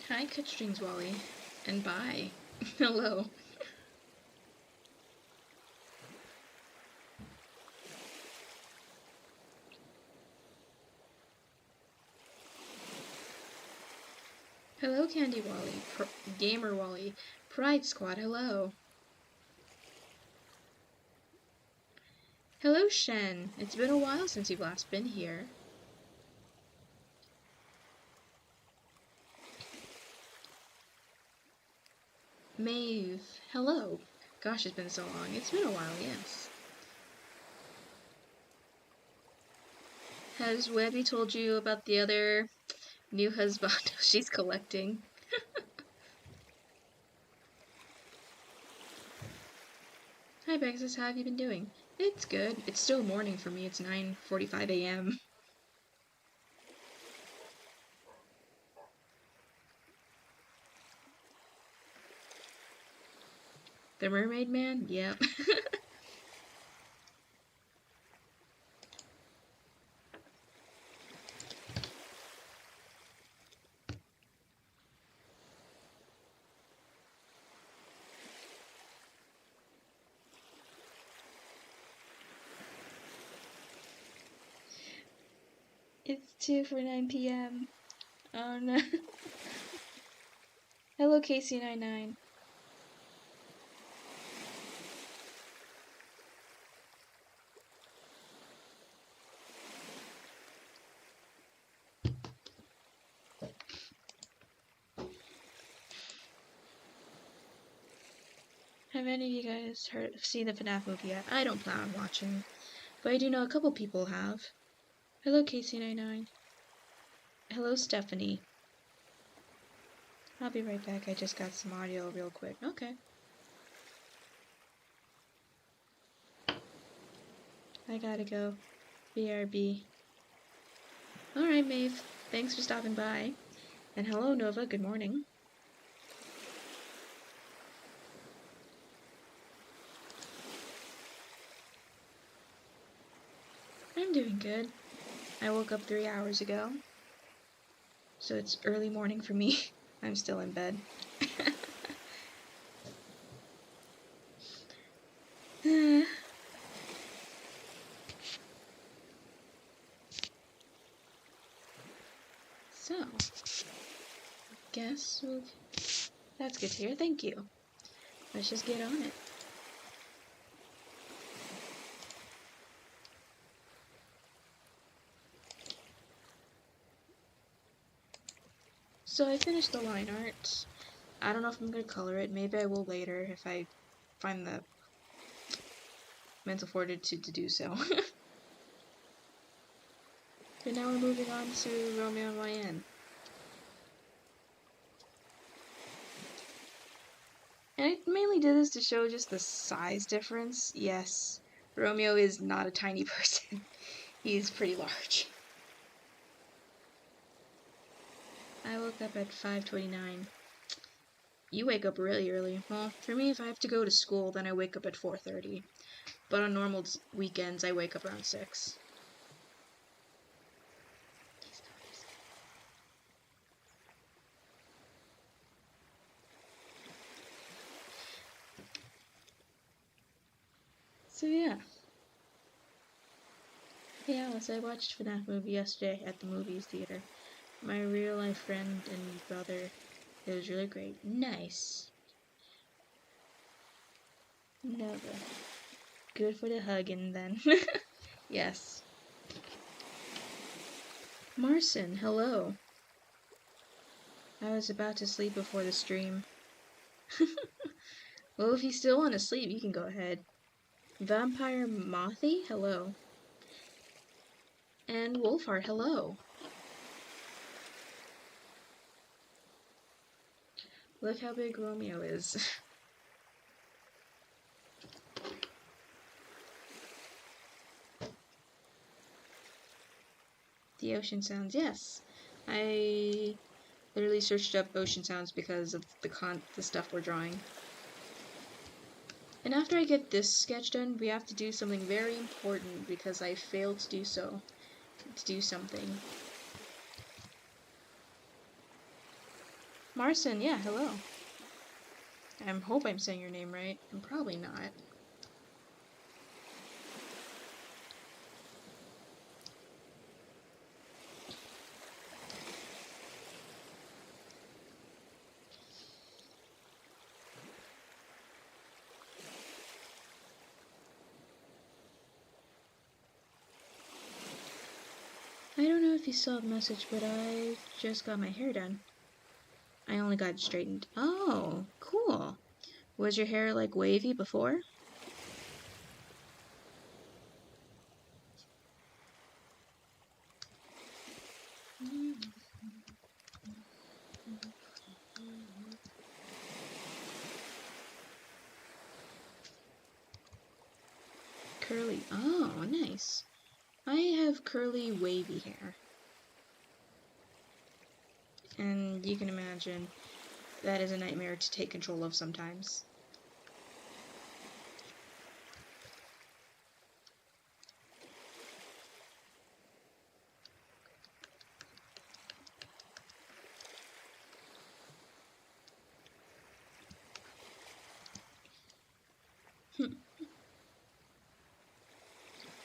Hi, Cut Strings Wally. And bye. Hello. Hello, Candy Wally. Gamer Wally. Pride Squad, hello. Hello, Shen. It's been a while since you've last been here. Maeve, hello. Gosh, it's been so long. It's been a while, yes. Has Webby told you about the other new husband she's collecting? Hi, Pegasus. How have you been doing? It's good. It's still morning for me. It's 9:45 a.m. The Mermaid Man? Yep. It's 2:49 p.m. Oh no. Hello, KC99. Have any of you guys seen the FNAF movie yet? I don't plan on watching, but I do know a couple people have. Hello, KC99. Hello, Stephanie. I'll be right back. I just got some audio real quick. Okay. I gotta go. BRB. Alright, Maeve. Thanks for stopping by. And hello, Nova. Good morning. I'm doing good. I woke up 3 hours ago. So it's early morning for me. I'm still in bed. So, guess we'll... That's good to hear. Thank you. Let's just get on it. So I finished the line art. I don't know if I'm gonna color it. Maybe I will later if I find the mental fortitude to do so. But now we're moving on to Romeo and YN. And I mainly did this to show just the size difference. Yes, Romeo is not a tiny person. He's pretty large. I woke up at 5:29. You wake up really early. Well, for me, if I have to go to school, then I wake up at 4:30. But on normal weekends, I wake up around 6. So yeah. Yeah, so I watched FNAF movie yesterday at the movies theater. My real life friend and brother. It was really great. Nice. Nova. Good for the hugging then. Yes. Marcin, hello. I was about to sleep before the stream. Well, if you still want to sleep, you can go ahead. Vampire Mothy, hello. And Wolfheart, hello. Look how big Romeo is. The ocean sounds, yes. I literally searched up ocean sounds because of the stuff we're drawing. And after I get this sketch done, we have to do something very important because I failed to do so. To do something. Marcin, yeah, hello. I hope I'm saying your name right. I'm probably not. I don't know if you saw the message, but I just got my hair done. I only got it straightened. Oh, cool. Was your hair like wavy before? Curly. Oh, nice. I have curly, wavy hair. And you can imagine that is a nightmare to take control of sometimes.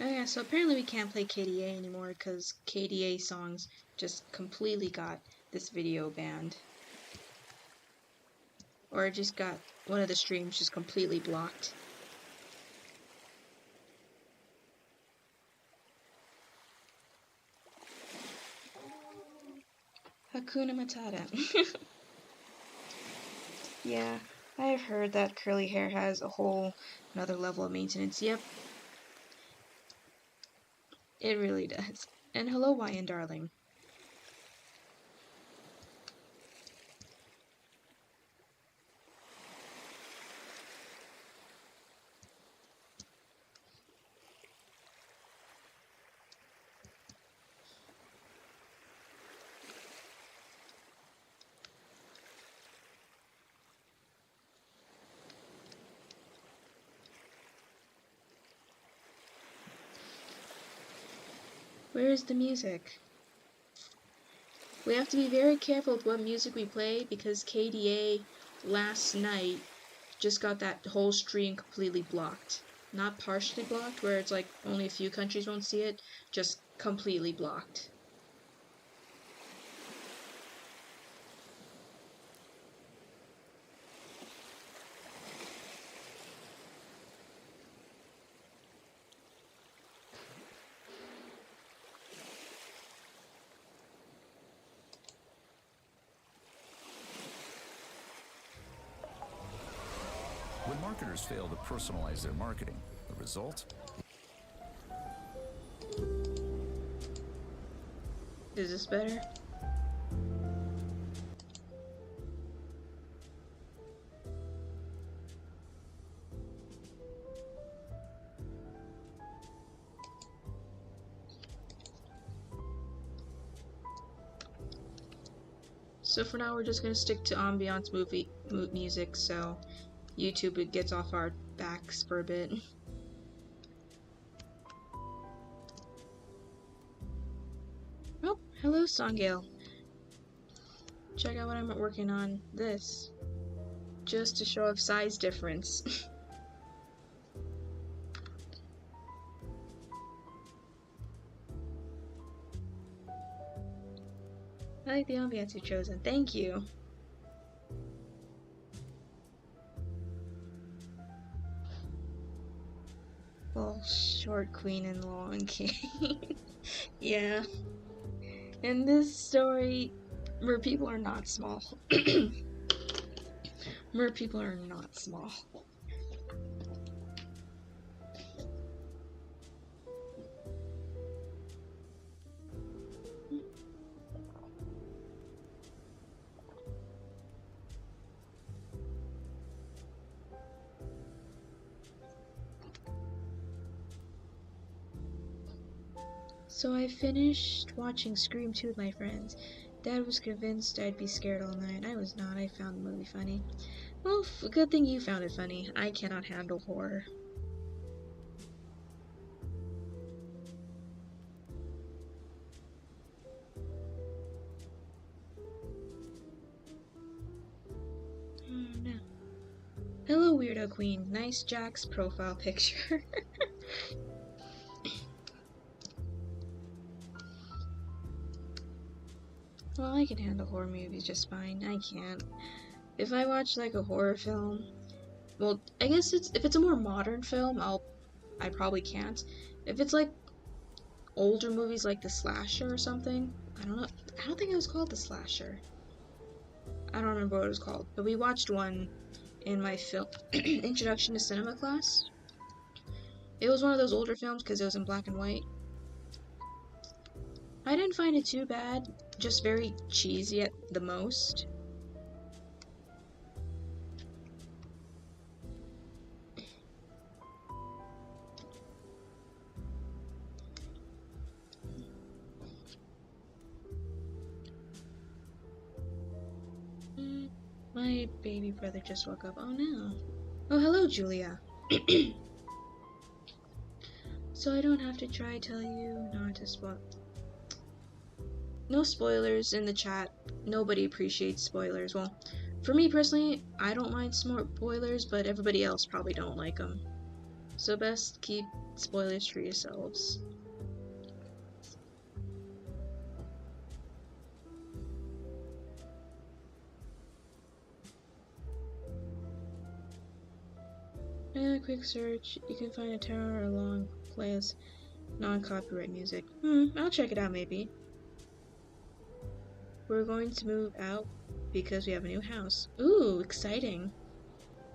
Oh yeah, so apparently we can't play KDA anymore because KDA songs just completely got this video banned. Or it just got one of the streams just completely blocked. Hakuna Matata. Yeah, I have heard that curly hair has a whole another level of maintenance. Yep, it really does. And hello, Wyan darling. Where is the music? We have to be very careful with what music we play because KDA last night just got that whole stream completely blocked. Not partially blocked, where it's like only a few countries won't see it, just completely blocked. When marketers fail to personalize their marketing, the result? Is this better? So for now we're just gonna stick to ambiance music so YouTube gets off our backs for a bit. Oh, hello Songale. Check out what I'm working on. This. Just to show off size difference. I like the ambiance you've chosen. Thank you. Well, short queen and long king. Yeah. In this story, mer people are not small. Mer people are not small. So I finished watching Scream 2 with my friends. Dad was convinced I'd be scared all night. I was not. I found the movie funny. Well, good thing you found it funny. I cannot handle horror. Oh no. Hello, Weirdo Queen. Nice Jack's profile picture. Well, I can handle horror movies just fine. I can't. If I watch like a horror film, well, I guess if it's a more modern film, I probably can't. If it's like older movies like The Slasher or something, I don't know. I don't think it was called The Slasher. I don't remember what it was called, but we watched one in my film introduction to cinema class. It was one of those older films because it was in black and white. I didn't find it too bad, just very cheesy at the most. My baby brother just woke up. Oh no. Oh, hello, Julia. So I don't have to try tell you not to spoil. No spoilers in the chat. Nobody appreciates spoilers. Well, for me personally, I don't mind spoilers, but everybody else probably don't like them. So best keep spoilers for yourselves. And a quick search, you can find a tower along plays non-copyright music. I'll check it out maybe. We're going to move out because we have a new house. Ooh, exciting.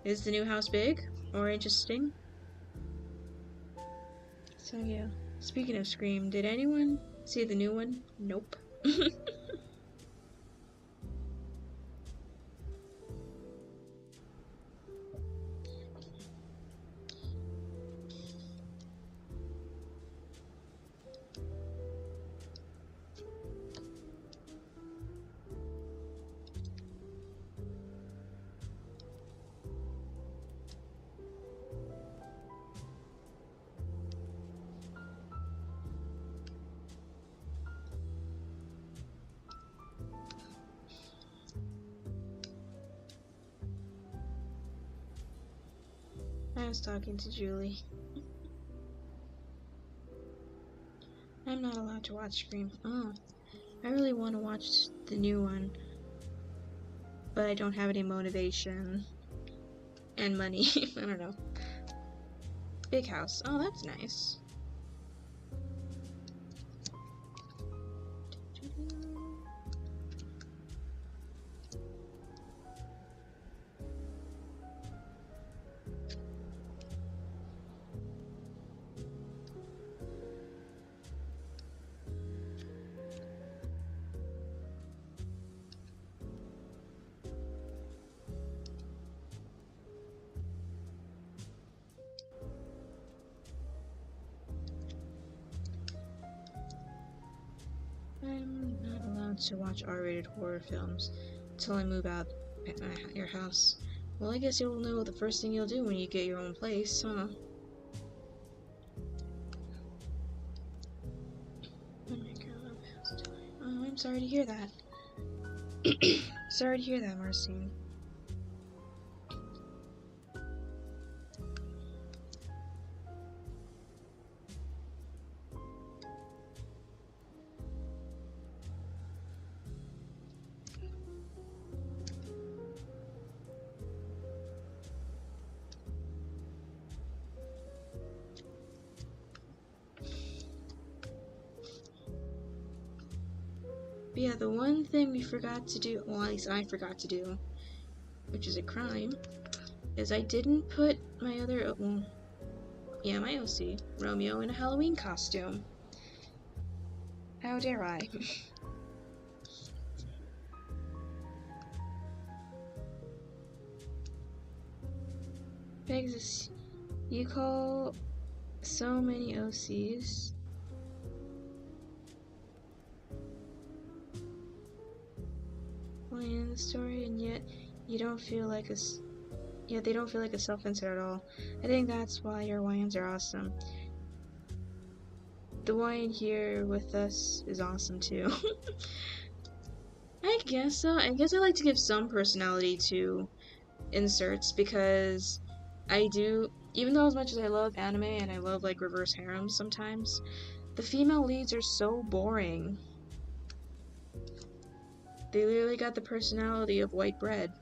Is the new house big or interesting? So yeah, speaking of Scream, did anyone see the new one? Nope. I was talking to Julie. I'm not allowed to watch Scream. Oh, I really want to watch the new one, but I don't have any motivation and money. I don't know. Big house. Oh, that's nice. I'm not allowed to watch R-rated horror films until I move out at your house. Well, I guess you'll know the first thing you'll do when you get your own place, huh? Oh, I'm sorry to hear that. Sorry to hear that, Marcine. But yeah, the one thing we forgot to do, well, at least I forgot to do, which is a crime, is I didn't put my other, well, yeah, my OC, Romeo, in a Halloween costume. How dare I? Pegasus, you call so many OCs. In the story, and yet you don't feel like they don't feel like a self-insert at all. I think that's why your YNs are awesome. The YN here with us is awesome too. I guess so. I guess I like to give some personality to inserts because I do, even though as much as I love anime and I love like reverse harems sometimes, the female leads are so boring. They literally got the personality of white bread.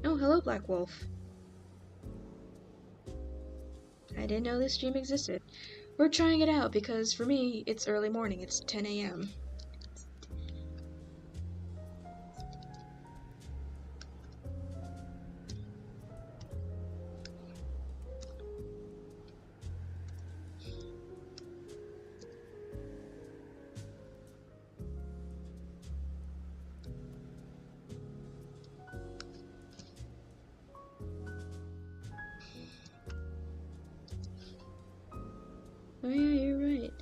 Oh, hello, Black Wolf. I didn't know this stream existed. We're trying it out because for me, it's early morning. It's 10 a.m. Oh yeah, you're right.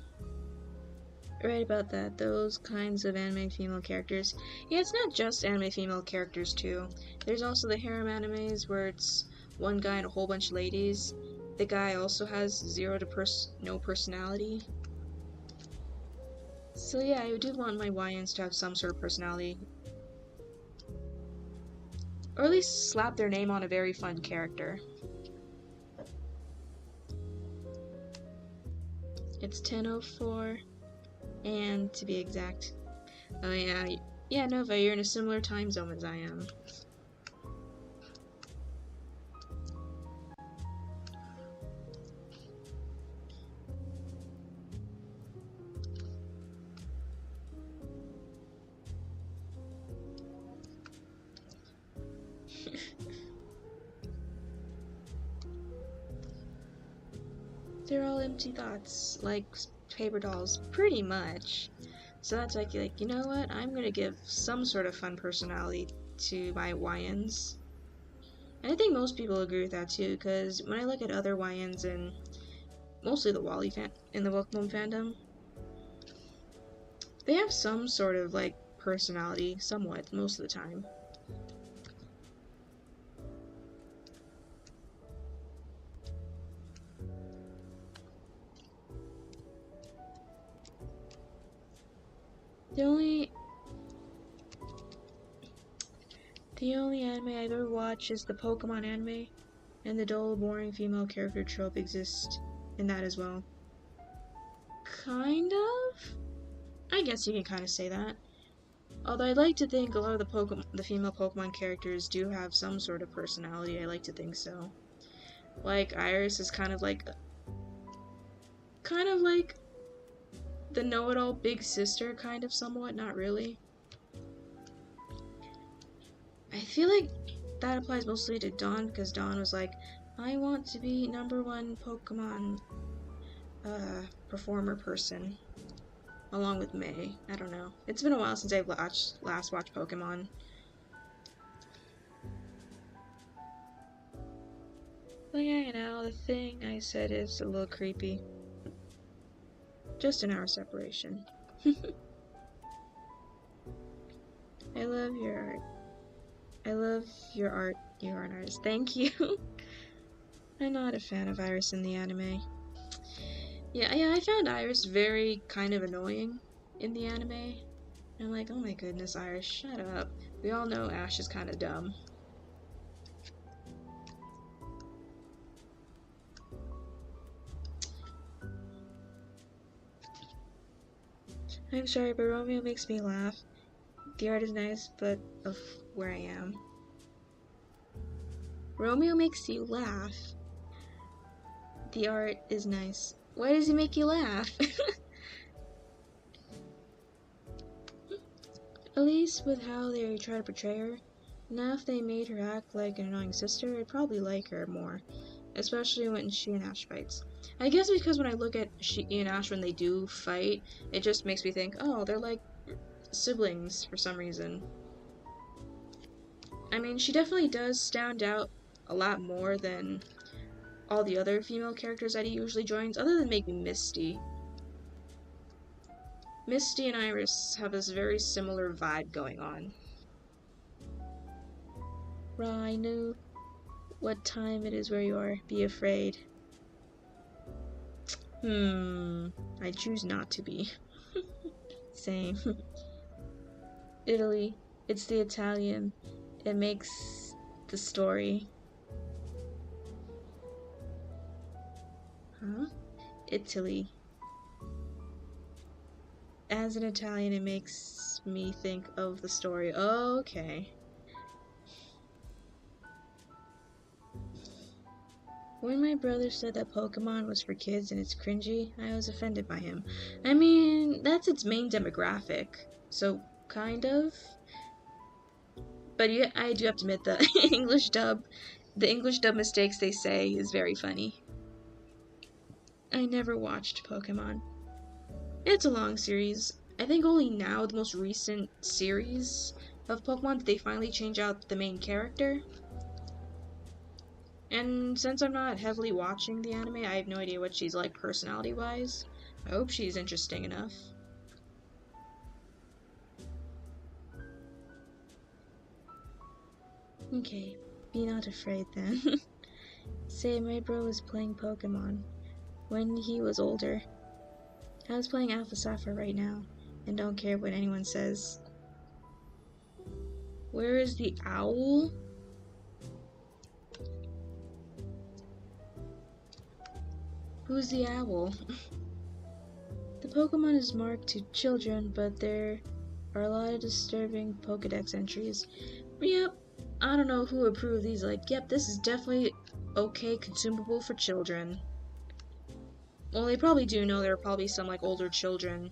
Right about that. Those kinds of anime female characters. Yeah, it's not just anime female characters too. There's also the harem animes where it's one guy and a whole bunch of ladies. The guy also has zero to no personality. So yeah, I do want my YNs to have some sort of personality. Or at least slap their name on a very fun character. It's 10:04, and to be exact. Oh yeah, Nova, you're in a similar time zone as I am. They're all empty thoughts, like paper dolls, pretty much. So that's like, you know what? I'm gonna give some sort of fun personality to my YNs. And I think most people agree with that too, because when I look at other YNs and mostly the Wally fan in the Pokemon fandom, they have some sort of like personality, somewhat, most of the time. The only anime I've ever watched is the Pokemon anime, and the dull, boring female character trope exists in that as well. Kind of? I guess you can kind of say that. Although I'd like to think a lot of the female Pokemon characters do have some sort of personality. I like to think so. Like Iris is kind of like the know-it-all big sister, kind of, somewhat, not really. I feel like that applies mostly to Dawn, because Dawn was like, I want to be #1 Pokemon performer person, along with May. I don't know. It's been a while since I've last watched Pokemon. But yeah, you know, the thing I said is a little creepy. Just an hour separation. I love your art. I love your art. You are an artist. Thank you. I'm not a fan of Iris in the anime. Yeah, I found Iris very kind of annoying in the anime. I'm like, oh my goodness, Iris, shut up. We all know Ash is kind of dumb. I'm sorry, but Romeo makes me laugh. The art is nice, but of where I am. Romeo makes you laugh. The art is nice. Why does he make you laugh? At least with how they try to portray her. Now if they made her act like an annoying sister, I'd probably like her more. Especially when she and Ash fights. I guess because when I look at she and Ash when they do fight, it just makes me think, oh, they're like siblings for some reason. I mean, she definitely does stand out a lot more than all the other female characters that he usually joins, other than maybe Misty. Misty and Iris have this very similar vibe going on. Ra, I know what time it is where you are. Be afraid. I choose not to be. Same. Italy. It's the Italian. It makes the story. Huh? Italy. As an Italian, it makes me think of the story. Okay. When my brother said that Pokemon was for kids and it's cringy, I was offended by him. I mean, that's its main demographic. So, kind of. But yeah, I do have to admit the the English dub mistakes they say is very funny. I never watched Pokemon. It's a long series. I think only now, the most recent series of Pokemon, did they finally change out the main character. And since I'm not heavily watching the anime, I have no idea what she's like personality-wise. I hope she's interesting enough. Okay, be not afraid then. Say, my bro was playing Pokemon when he was older. I was playing Alpha Sapphire right now, and don't care what anyone says. Where is the owl? Who's the owl? The Pokemon is marked to children, but there are a lot of disturbing Pokedex entries. Yep, I don't know who approved these, like, yep, this is definitely okay consumable for children. Well, they probably do know there are probably some, like, older children,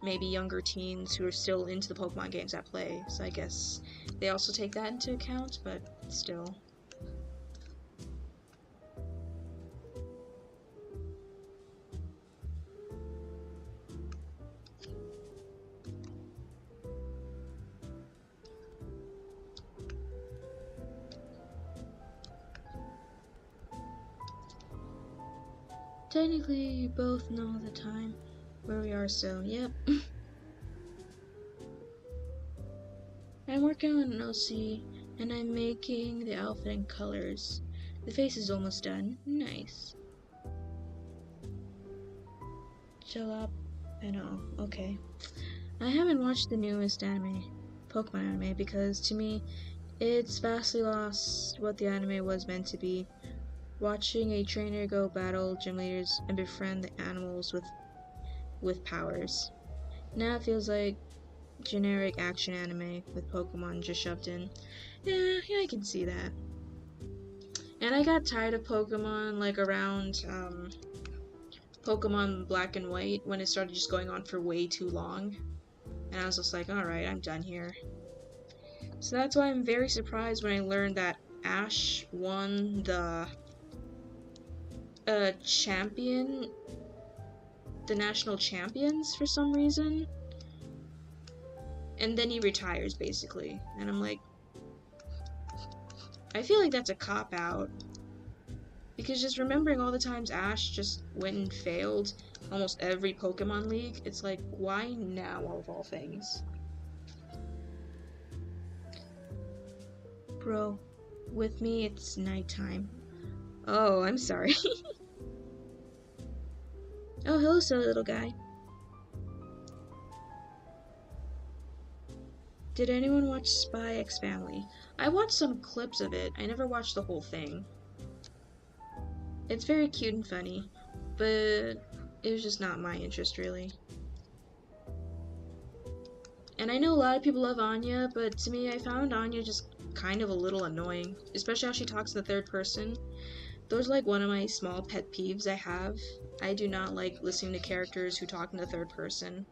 maybe younger teens who are still into the Pokemon games that play, so I guess they also take that into account, but still. Technically, you both know the time where we are, so yep. I'm working on an OC, and I'm making the outfit in colors. The face is almost done. Nice. Chill up. I know. Okay. I haven't watched the newest Pokemon anime, because to me, it's vastly lost what the anime was meant to be. Watching a trainer go battle gym leaders and befriend the animals with powers. Now it feels like generic action anime with Pokemon just shoved in. Yeah, I can see that. And I got tired of Pokemon like around Pokemon Black and White when it started just going on for way too long. And I was just like, alright, I'm done here. So that's why I'm very surprised when I learned that Ash won the national champions for some reason. And then he retires, basically. And I'm like, I feel like that's a cop-out. Because just remembering all the times Ash just went and failed almost every Pokemon League, it's like, why now of all things? Bro, with me it's nighttime. Oh, I'm sorry. Oh, hello, silly little guy. Did anyone watch Spy X Family? I watched some clips of it. I never watched the whole thing. It's very cute and funny, but it was just not my interest, really. And I know a lot of people love Anya, but to me, I found Anya just kind of a little annoying, especially how she talks in the third person. Those are like one of my small pet peeves I have. I do not like listening to characters who talk in the third person.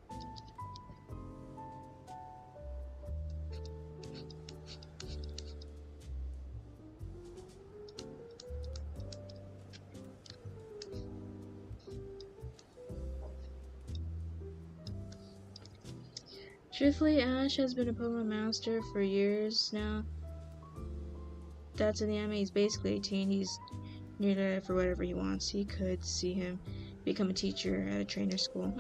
Truthfully, Ash has been a Pokemon master for years now. That's in the anime. He's basically 18. He's near there for whatever he wants. He could see him become a teacher at a trainer school.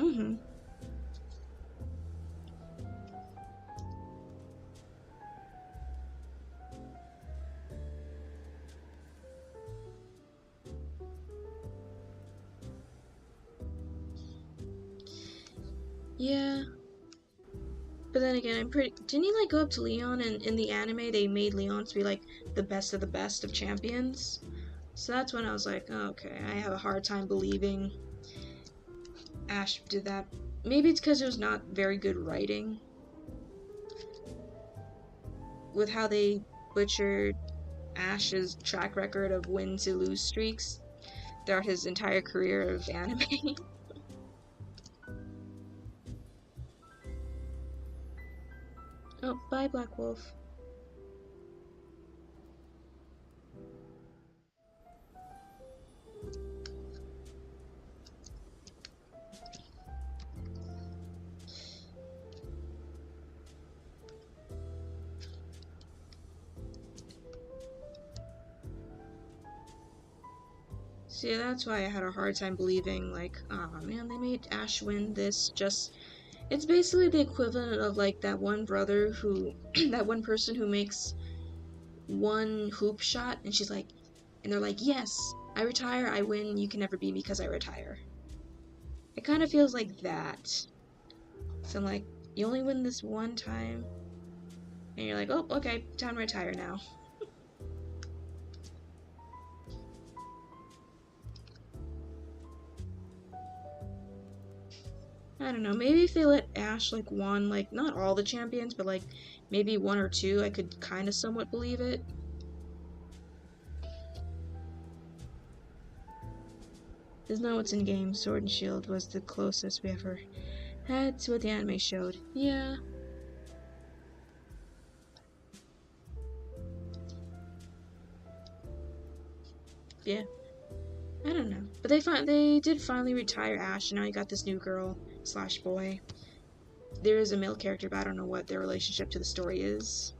Yeah. But then again, didn't he like go up to Leon, and in the anime they made Leon to be like the best of the best of champions? So that's when I was like, oh, okay, I have a hard time believing Ash did that. Maybe it's because it was not very good writing with how they butchered Ash's track record of win to lose streaks throughout his entire career of anime. Oh, bye, Black Wolf. See, that's why I had a hard time believing, like, oh man, they made Ash win this just. It's basically the equivalent of, like, that one brother who. that one person who makes one hoop shot, and she's like. And they're like, yes, I retire, I win, you can never beat me because I retire. It kind of feels like that. So I'm like, you only win this one time, and you're like, oh, okay, time to retire now. I don't know, maybe if they let Ash, like, won, like, not all the champions, but, like, maybe one or two, I could kind of somewhat believe it. There's no what's in game. Sword and Shield was the closest we ever had to what the anime showed. Yeah. Yeah. I don't know. But they did finally retire Ash, and now you got this new girl slash boy. There is a male character, but I don't know what their relationship to the story is.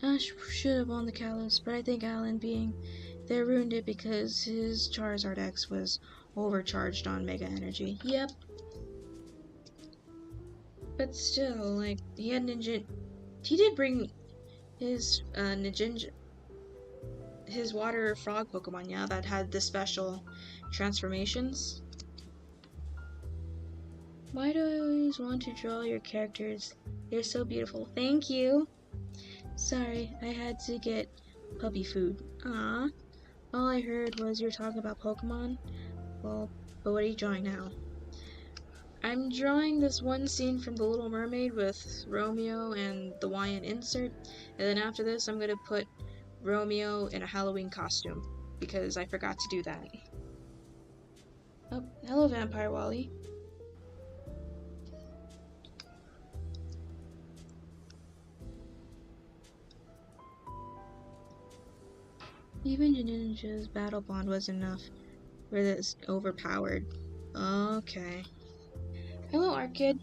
Ash should have won the Kalos, but I think Alan being there ruined it because his Charizard X was overcharged on Mega Energy. Yep. But still, like, he had Ninja. He did bring his Ninja. His water frog Pokemon, yeah, that had the special transformations. Why do I always want to draw your characters? They're so beautiful. Thank you. Sorry, I had to get puppy food. Ah, all I heard was you're talking about Pokemon. Well, but what are you drawing now? I'm drawing this one scene from The Little Mermaid with Romeo and the Hawaiian insert, and then after this I'm gonna put Romeo in a Halloween costume, because I forgot to do that. Oh, hello Vampire Wally. Even Ninja's battle bond was enough for this overpowered. Okay. Hello, Arcade.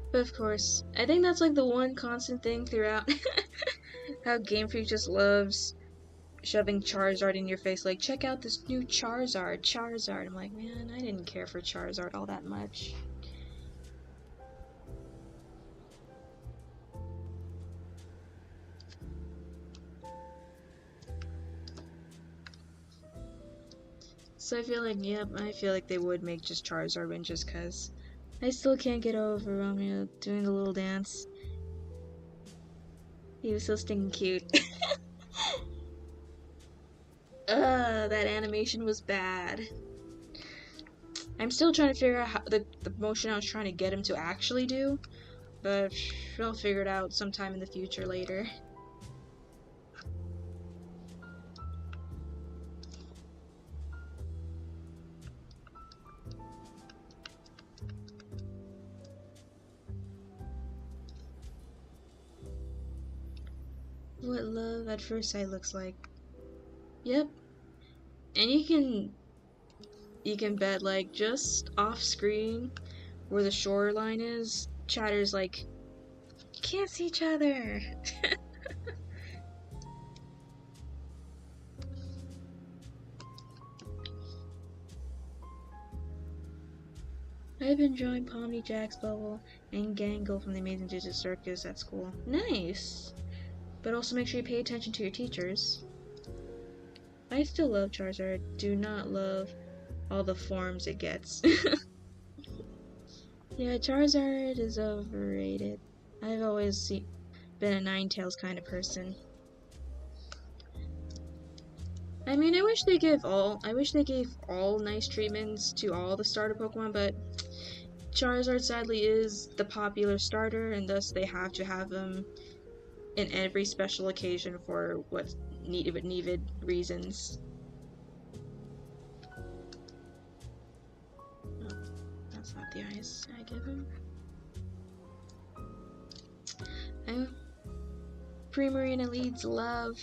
But of course, I think that's like the one constant thing throughout how Game Freak just loves shoving Charizard in your face, like, check out this new Charizard. I'm like, man, I didn't care for Charizard all that much. So I feel like, yep, I feel like they would make just Charizard win just cause. I still can't get over Romeo doing the little dance. He was so stinking cute. Ugh, that animation was bad. I'm still trying to figure out how the motion I was trying to get him to actually do, but I'll figure it out sometime in the future later. what love at first sight looks like. Yep. And you can bet, like, just off screen where the shoreline is, Chatter's like, you can't see each other. I've been drawing Pomni, Jack's Bubble, and Gangle from the Amazing Digital Circus at school. Nice! But also make sure you pay attention to your teachers. I still love Charizard, do not love all the forms it gets. Yeah, Charizard is overrated. I've always been a Ninetales kind of person. I mean, I wish they gave all nice treatments to all the starter Pokemon, but Charizard sadly is the popular starter, and thus they have to have him in every special occasion for what's needed reasons. Oh, that's not the ice I give him. Primarina leads love.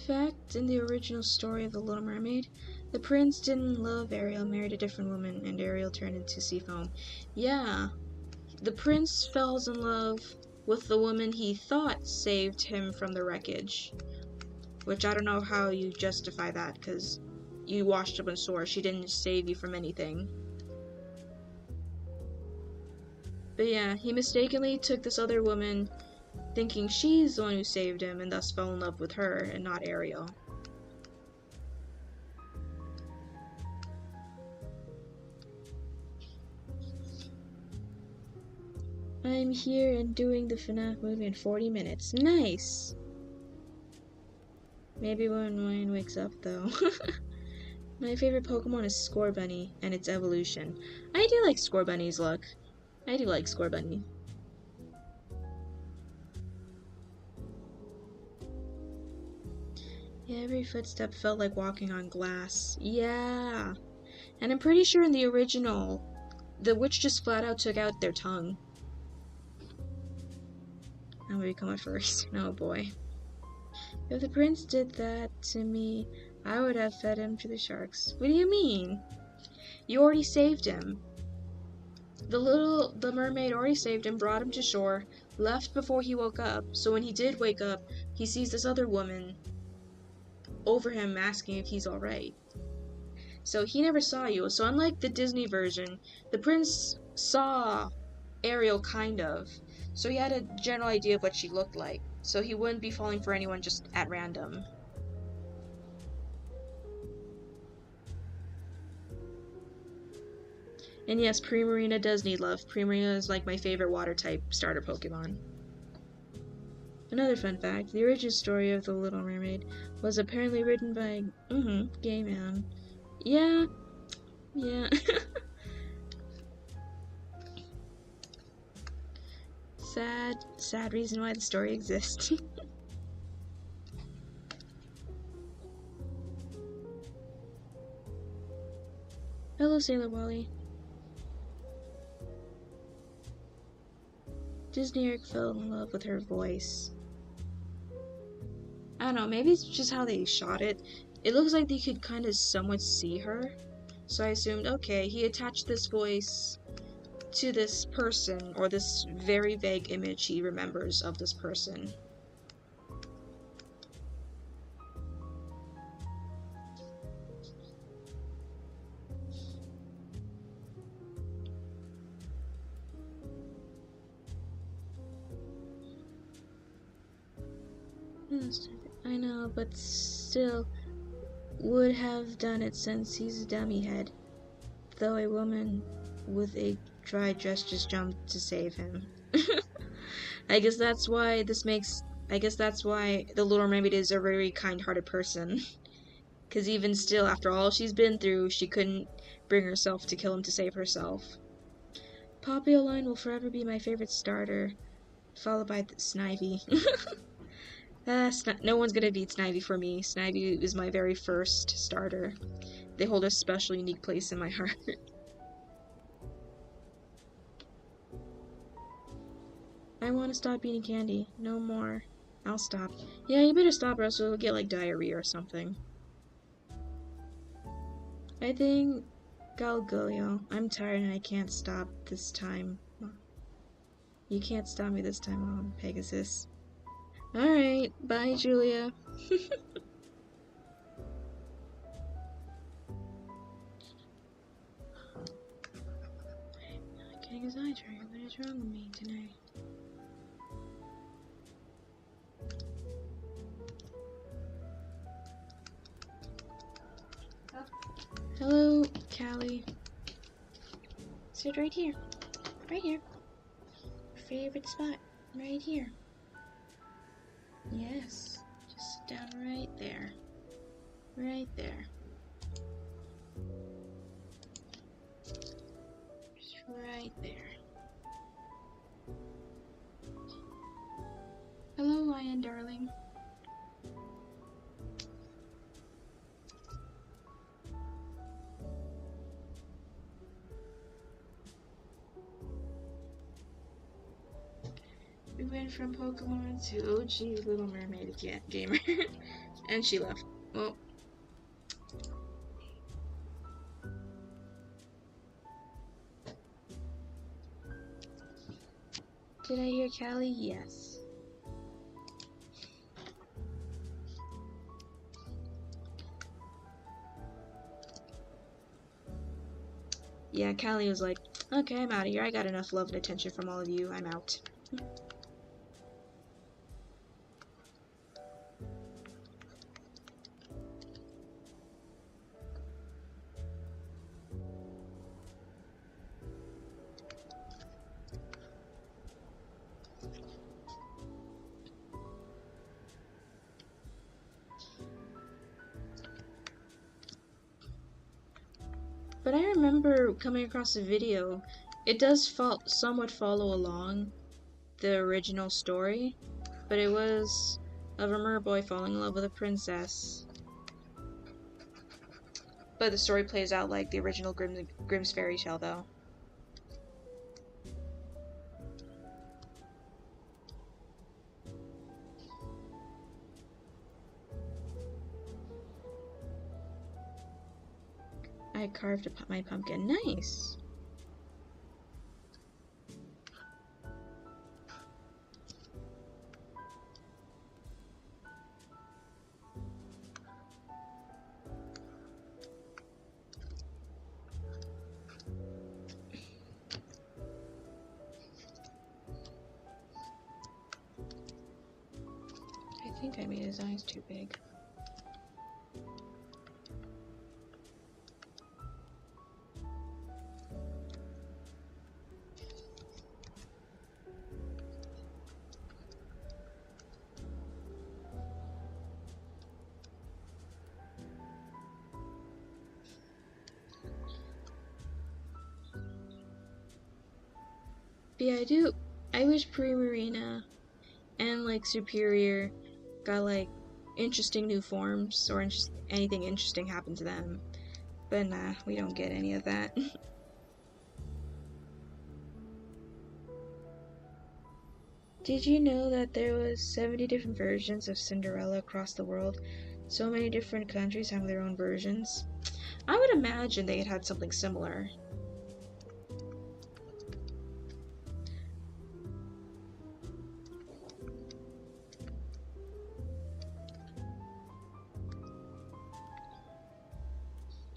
Fact, in the original story of The Little Mermaid, the prince didn't love Ariel, married a different woman, and Ariel turned into Seafoam. Yeah, the prince falls in love with the woman he thought saved him from the wreckage. Which I don't know how you justify that, because you washed up in Sora. She didn't save you from anything. But yeah, he mistakenly took this other woman, thinking she's the one who saved him, and thus fell in love with her and not Ariel. I'm here and doing the FNAF movie in 40 minutes. Nice! Maybe when Ryan wakes up, though. My favorite Pokemon is Scorbunny and its evolution. I do like Scorbunny's look. I do like Scorbunny. Yeah, every footstep felt like walking on glass. Yeah! And I'm pretty sure in the original, the witch just flat out took out their tongue. I'm gonna become a first. Oh boy. If the prince did that to me, I would have fed him to the sharks. What do you mean? You already saved him. The mermaid already saved him, brought him to shore, left before he woke up. So when he did wake up, he sees this other woman over him asking if he's alright. So he never saw you. So unlike the Disney version, the prince saw Ariel kind of. So he had a general idea of what she looked like. So he wouldn't be falling for anyone just at random. And yes, Primarina does need love. Primarina is like my favorite water type starter Pokemon. Another fun fact, the origin story of The Little Mermaid was apparently written by, Gay Man. Yeah. Sad reason why the story exists. Hello, Sailor Wally. Disney Eric fell in love with her voice. I don't know, maybe it's just how they shot it. It looks like they could kind of somewhat see her. So I assumed, okay, he attached this voice to this person, or this very vague image he remembers of this person. I know, but still would have done it since he's a dummy head. Though a woman with a dry dress just jumped to save him. I guess that's why the Little Mermaid is a very kind-hearted person. Because even still, after all she's been through, she couldn't bring herself to kill him to save herself. Popioline will forever be my favorite starter, followed by Snivy. No one's gonna beat Snivy for me. Snivy is my very first starter. They hold a special, unique place in my heart. I want to stop eating candy. No more. I'll stop. Yeah, you better stop or else you'll get like diarrhea or something. I think I'll go, yo. I'm tired and I can't stop this time. You can't stop me this time, Mom. Pegasus. Alright, bye, Julia. I'm not getting his eye train. What is wrong with me tonight? Hello, Callie. Sit right here. Right here. Favorite spot. Right here. Yes. Just sit down right there. Right there. Just right there. Hello, lion darling. We went from Pokemon to OG Little Mermaid gamer. And she left. Well. Did I hear Callie? Yes. Yeah, Callie was like, okay, I'm out of here. I got enough love and attention from all of you. I'm out. But I remember coming across a video. It does somewhat follow along the original story, but it was of a mer boy falling in love with a princess. But the story plays out like the original Grimm's fairy tale, though. I carved my pumpkin. Nice! I think I made his eyes too big. But yeah, I wish Primarina and like Superior got like interesting new forms or anything interesting happened to them. But nah, we don't get any of that. Did you know that there was 70 different versions of Cinderella across the world? So many different countries have their own versions. I would imagine they had something similar.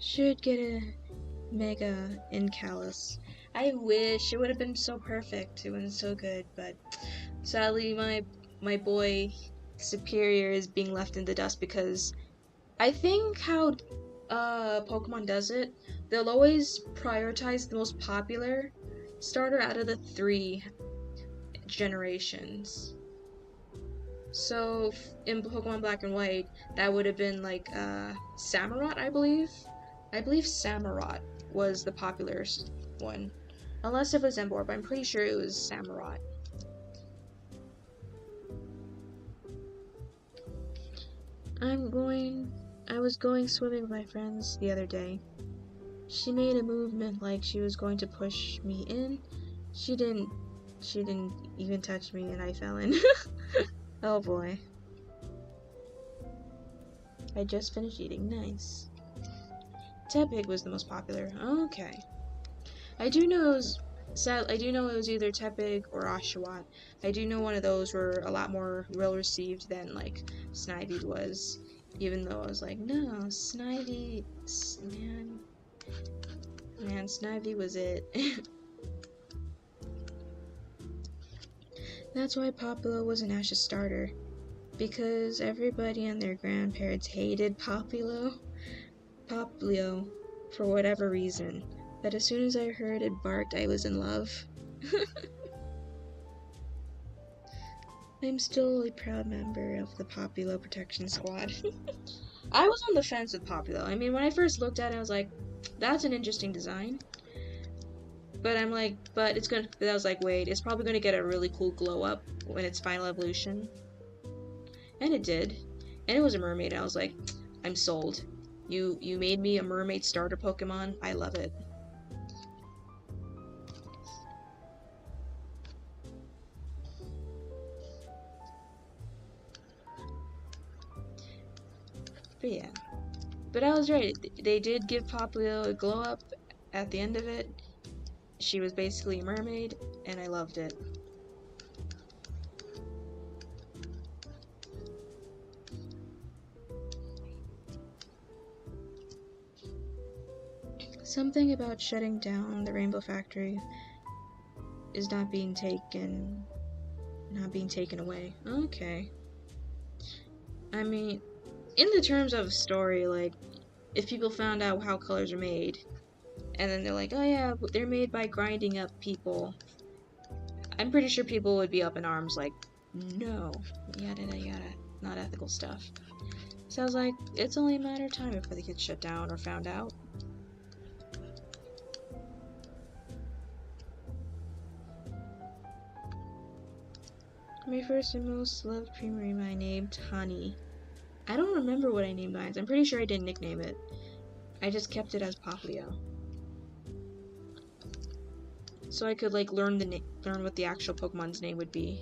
Should get a Mega in Kalos. I wish it would have been so perfect. It would have been so good, but sadly my boy Superior is being left in the dust because I think how Pokemon does it, they'll always prioritize the most popular starter out of the 3 generations. So in Pokemon Black and White, that would have been like Samurott, I believe. I believe Samurott was the popular one. Unless it was Emboar, but I'm pretty sure it was Samurott. I was going swimming with my friends the other day. She made a movement like she was going to push me in. She didn't She didn't even touch me and I fell in. Oh boy. I just finished eating. Nice. Tepig was the most popular. Okay. I do know it was either Tepig or Oshawott. I do know one of those were a lot more well received than like Snivy was. Even though I was like, no, Snivy, man, Snivy was it. That's why Populo was an Ash's starter. Because everybody and their grandparents hated Popplio, for whatever reason. But as soon as I heard it barked, I was in love. I'm still a proud member of the Popplio Protection Squad. I was on the fence with Popplio. I mean, when I first looked at it, I was like, that's an interesting design. But I'm like, but I was like, wait, it's probably gonna get a really cool glow up when its final evolution. And it did. And it was a mermaid. I was like, I'm sold. You made me a mermaid starter Pokemon. I love it. But yeah. But I was right. They did give Popplio a glow up at the end of it. She was basically a mermaid, and I loved it. Something about shutting down the Rainbow Factory is not being taken away. Okay. I mean, in the terms of a story, like, if people found out how colors are made, and then they're like, oh yeah, they're made by grinding up people, I'm pretty sure people would be up in arms like, no, yada yada, not ethical stuff. So I was like, it's only a matter of time before they get shut down or found out. My first and most loved Primarina I named Honey. I don't remember what I named mine. I'm pretty sure I didn't nickname it. I just kept it as Popplio. So I could like learn what the actual Pokemon's name would be.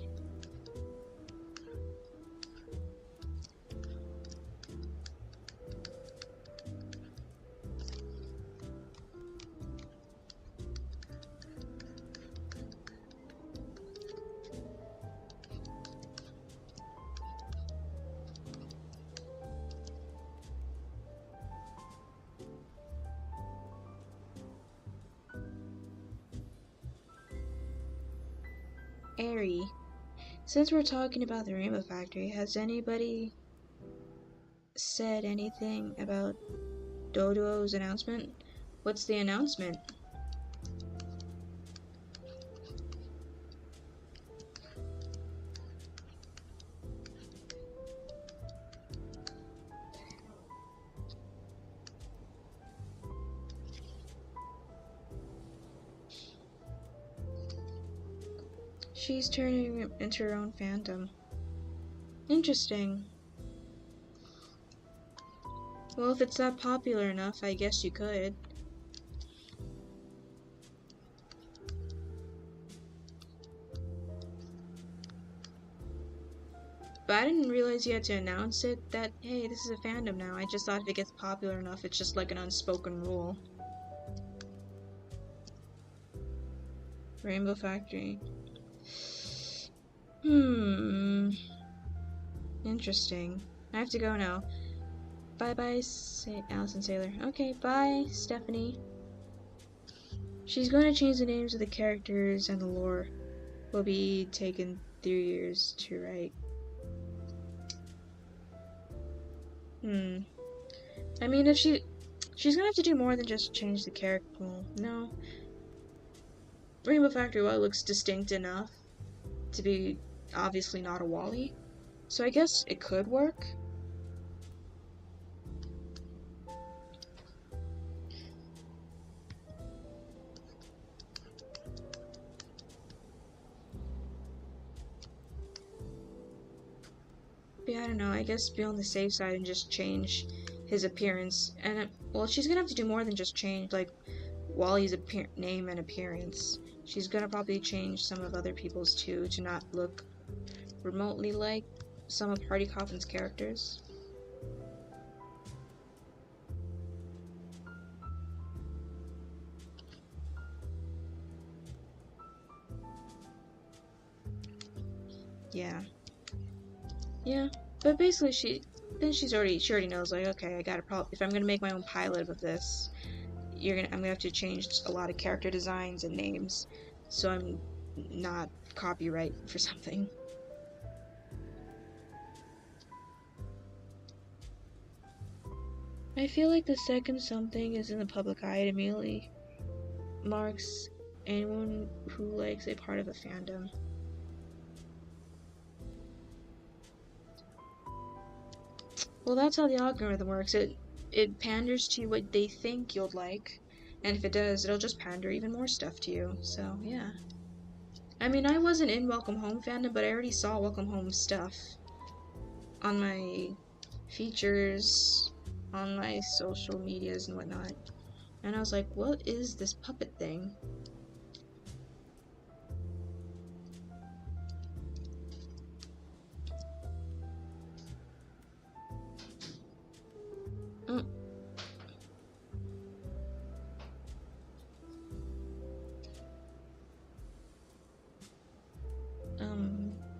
Airy. Since we're talking about the Rainbow Factory, has anybody said anything about Doduo's announcement? What's the announcement? She's turning into her own fandom. Interesting. Well, if it's that popular enough, I guess you could. But I didn't realize you had to announce it that, hey, this is a fandom now. I just thought if it gets popular enough, it's just like an unspoken rule. Rainbow Factory. Interesting. I have to go now. Bye-bye, Allison Sailor. Okay, bye, Stephanie. She's going to change the names of the characters and the lore. Will be taken 3 years to write. I mean, if she's gonna have to do more than just change the character. Well, no. Rainbow Factory, well, looks distinct enough to be obviously not a Wally. So I guess it could work. But yeah, I don't know, I guess be on the safe side and just change his appearance. And, well, she's gonna have to do more than just change, like, Wally's name and appearance. She's gonna probably change some of other people's too to not look remotely like some of Hardy Coffin's characters. Yeah, but basically she already knows, like, okay, I gotta if I'm gonna make my own pilot of this, I'm gonna have to change a lot of character designs and names, so I'm not copyright for something. I feel like the second something is in the public eye, it immediately marks anyone who likes a part of a fandom. Well, that's how the algorithm works. It panders to what they think you'll like, and if it does, it'll just pander even more stuff to you. So, yeah. I mean, I wasn't in Welcome Home fandom, but I already saw Welcome Home stuff on my features, on my social medias and whatnot. And I was like, what is this puppet thing?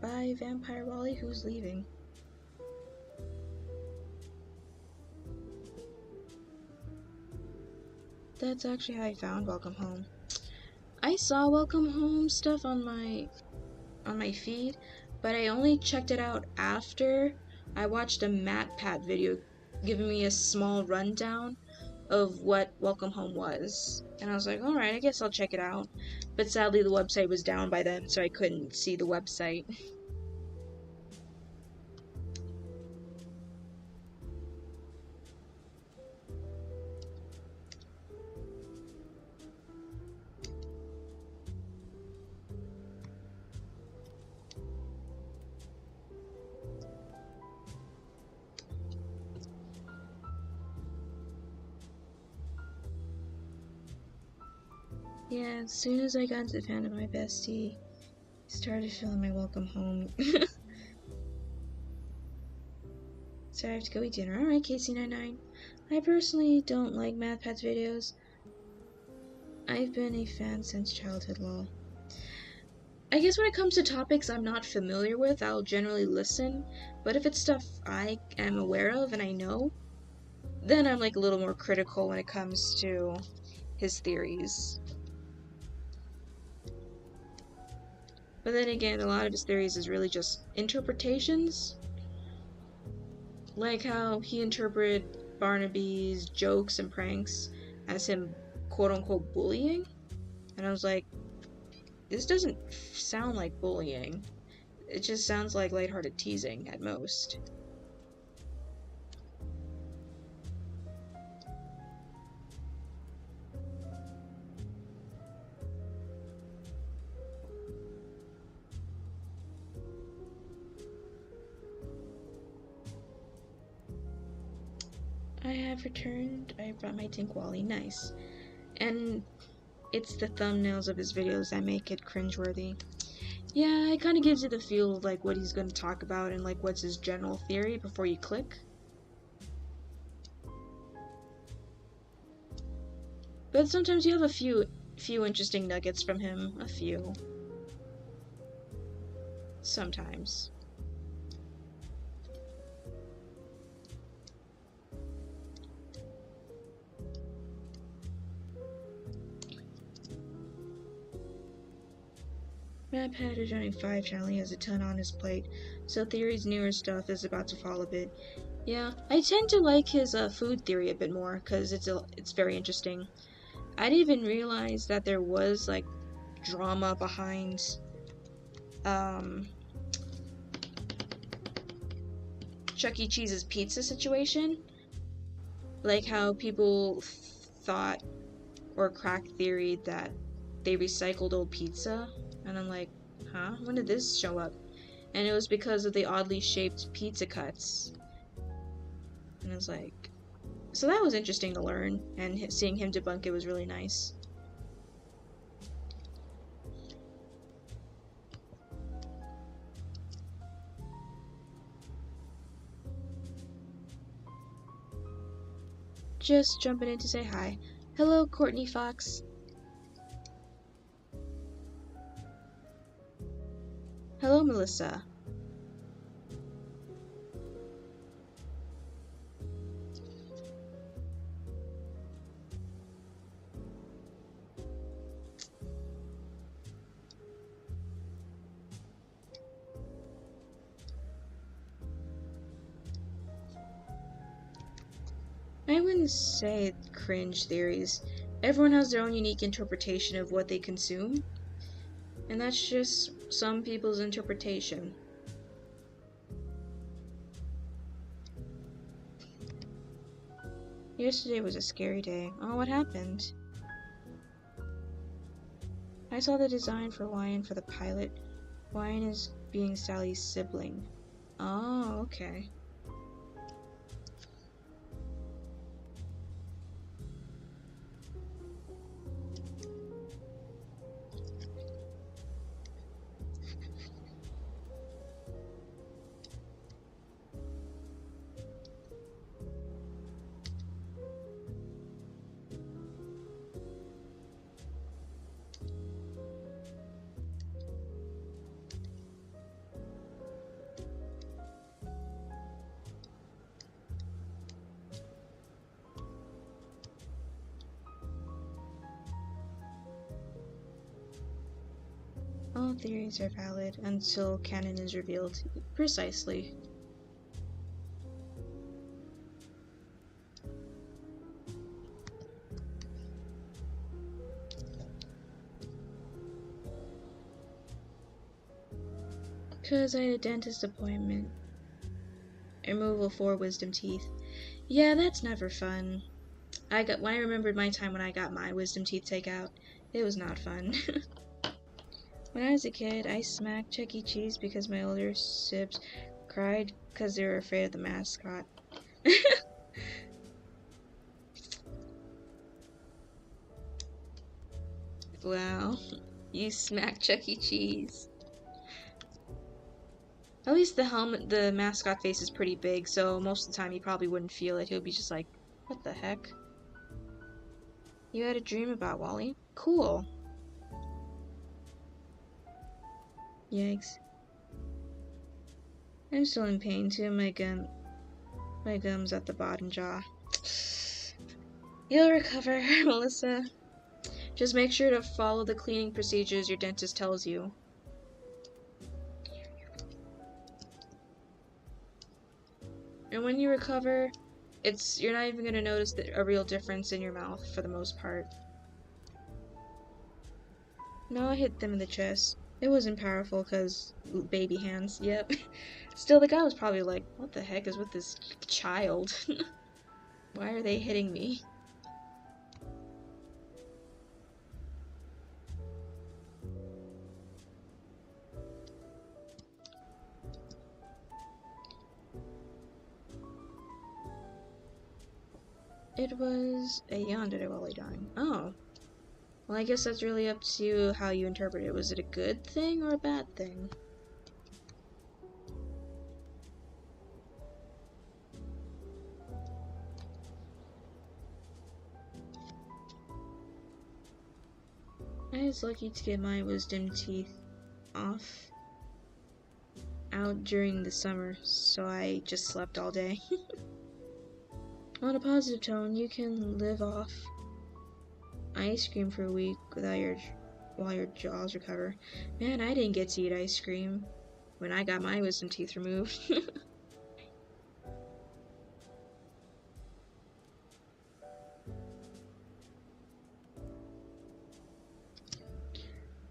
Bye, Vampire Wally, who's leaving? That's actually how I found Welcome Home. I saw Welcome Home stuff on my feed, but I only checked it out after I watched a MatPat video giving me a small rundown of what Welcome Home was. And I was like, alright, I guess I'll check it out. But sadly the website was down by then, so I couldn't see the website. Yeah, as soon as I got into the fandom, my bestie started filming my Welcome Home. So I have to go eat dinner. Alright, KC99. I personally don't like MatPat's videos. I've been a fan since childhood, lol. I guess when it comes to topics I'm not familiar with, I'll generally listen. But if it's stuff I am aware of and I know, then I'm like a little more critical when it comes to his theories. But then again, a lot of his theories is really just interpretations. Like how he interpreted Barnaby's jokes and pranks as him quote-unquote bullying. And I was like, this doesn't sound like bullying. It just sounds like lighthearted teasing at most. I have returned. I brought my Tinkwally. Nice. And it's the thumbnails of his videos that make it cringeworthy. Yeah, it kind of gives you the feel of like what he's going to talk about and like what's his general theory before you click. But sometimes you have a few interesting nuggets from him. A few. Sometimes. MatPat is running 5 channel, he has a ton on his plate, so Theory's newer stuff is about to fall a bit. Yeah, I tend to like his food theory a bit more, because it's very interesting. I didn't even realize that there was, like, drama behind, Chuck E. Cheese's pizza situation. Like how people thought, or cracked theory, that they recycled old pizza. And I'm like, huh? When did this show up? And it was because of the oddly shaped pizza cuts. And I was like, so that was interesting to learn, and seeing him debunk it was really nice. just jumping in to say hi. Hello, Courtney Fox. Hello, Melissa. I wouldn't say cringe theories. Everyone has their own unique interpretation of what they consume, and that's just some people's interpretation. Yesterday was a scary day. Oh, what happened? I saw the design for Wyan for the pilot. Wyan is being Sally's sibling. Oh, okay. All theories are valid until canon is revealed. Precisely. Because I had a dentist appointment. Removal 4 wisdom teeth. Yeah, that's never fun. When I remembered my time when I got my wisdom teeth taken out, it was not fun. When I was a kid, I smacked Chuck E. Cheese because my older sibs cried because they were afraid of the mascot. Wow, you smacked Chuck E. Cheese. At least the mascot face is pretty big, so most of the time he probably wouldn't feel it. He'll be just like, what the heck? You had a dream about Wally? Cool. Yikes. I'm still in pain too. My gum's at the bottom jaw. You'll recover, Melissa. Just make sure to follow the cleaning procedures your dentist tells you. And when you recover, you're not even gonna notice a real difference in your mouth for the most part. No, I hit them in the chest. It wasn't powerful because baby hands, yep. Still, the guy was probably like, what the heck is with this child? Why are they hitting me? It was a yandere while dying. Oh. Well, I guess that's really up to you how you interpret it. Was it a good thing or a bad thing? I was lucky to get my wisdom teeth out during the summer, so I just slept all day. On a positive tone, you can live off ice cream for a week while your jaws recover. Man, I didn't get to eat ice cream when I got my wisdom teeth removed.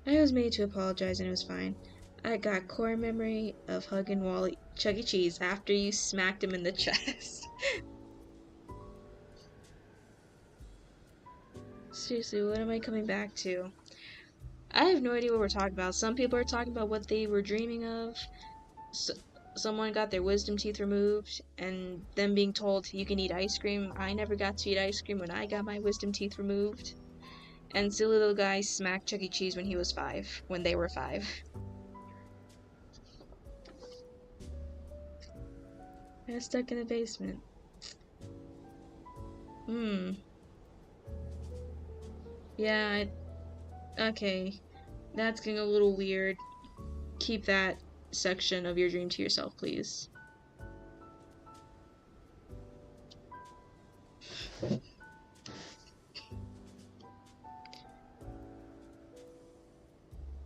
I was made to apologize and it was fine. I got core memory of hugging Chuck E. Cheese after you smacked him in the chest. Seriously, what am I coming back to? I have no idea what we're talking about. Some people are talking about what they were dreaming of. Someone got their wisdom teeth removed, and them being told you can eat ice cream. I never got to eat ice cream when I got my wisdom teeth removed. And silly little guy smacked Chuck E. Cheese when he was 5, when they were 5. I got stuck in the basement. Hmm. Yeah, okay. That's getting a little weird. Keep that section of your dream to yourself, please.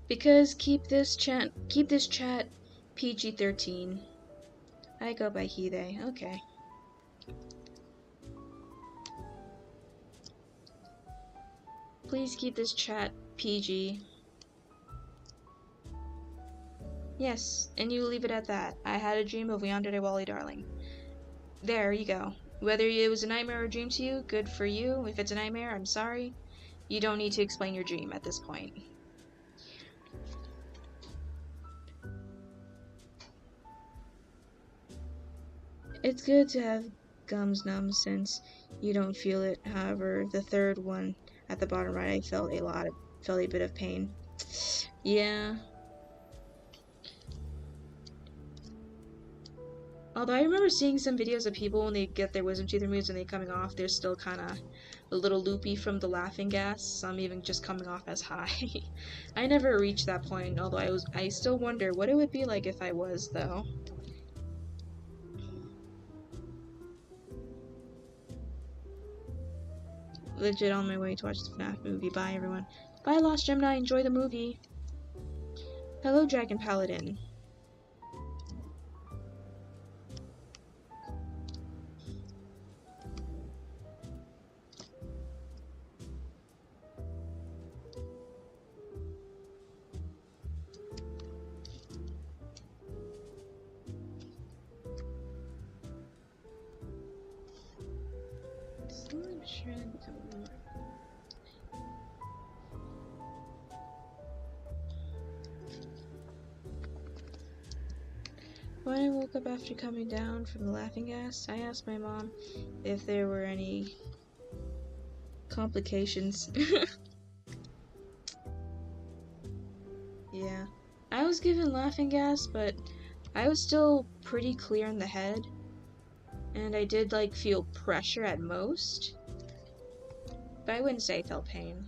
Because keep this chat PG-13. I go by he, they. Okay. Please keep this chat PG. Yes, and you leave it at that. I had a dream of Yandere Wally darling. There you go. Whether it was a nightmare or a dream to you, good for you. If it's a nightmare, I'm sorry. You don't need to explain your dream at this point. It's good to have gums numb since you don't feel it. However, the third one at the bottom right, I felt a bit of pain. Yeah. Although I remember seeing some videos of people when they get their wisdom teeth removed and they coming off, they're still kind of a little loopy from the laughing gas. Some even just coming off as high. I never reached that point, although I still wonder what it would be like if I was, though. Legit on my way to watch the FNAF movie. Bye, everyone. Bye, Lost Gemini. Enjoy the movie. Hello, Dragon Paladin. Slim Shred. When I woke up after coming down from the laughing gas, I asked my mom if there were any complications. Yeah. I was given laughing gas, but I was still pretty clear in the head. And I did, like, feel pressure at most. But I wouldn't say I felt pain.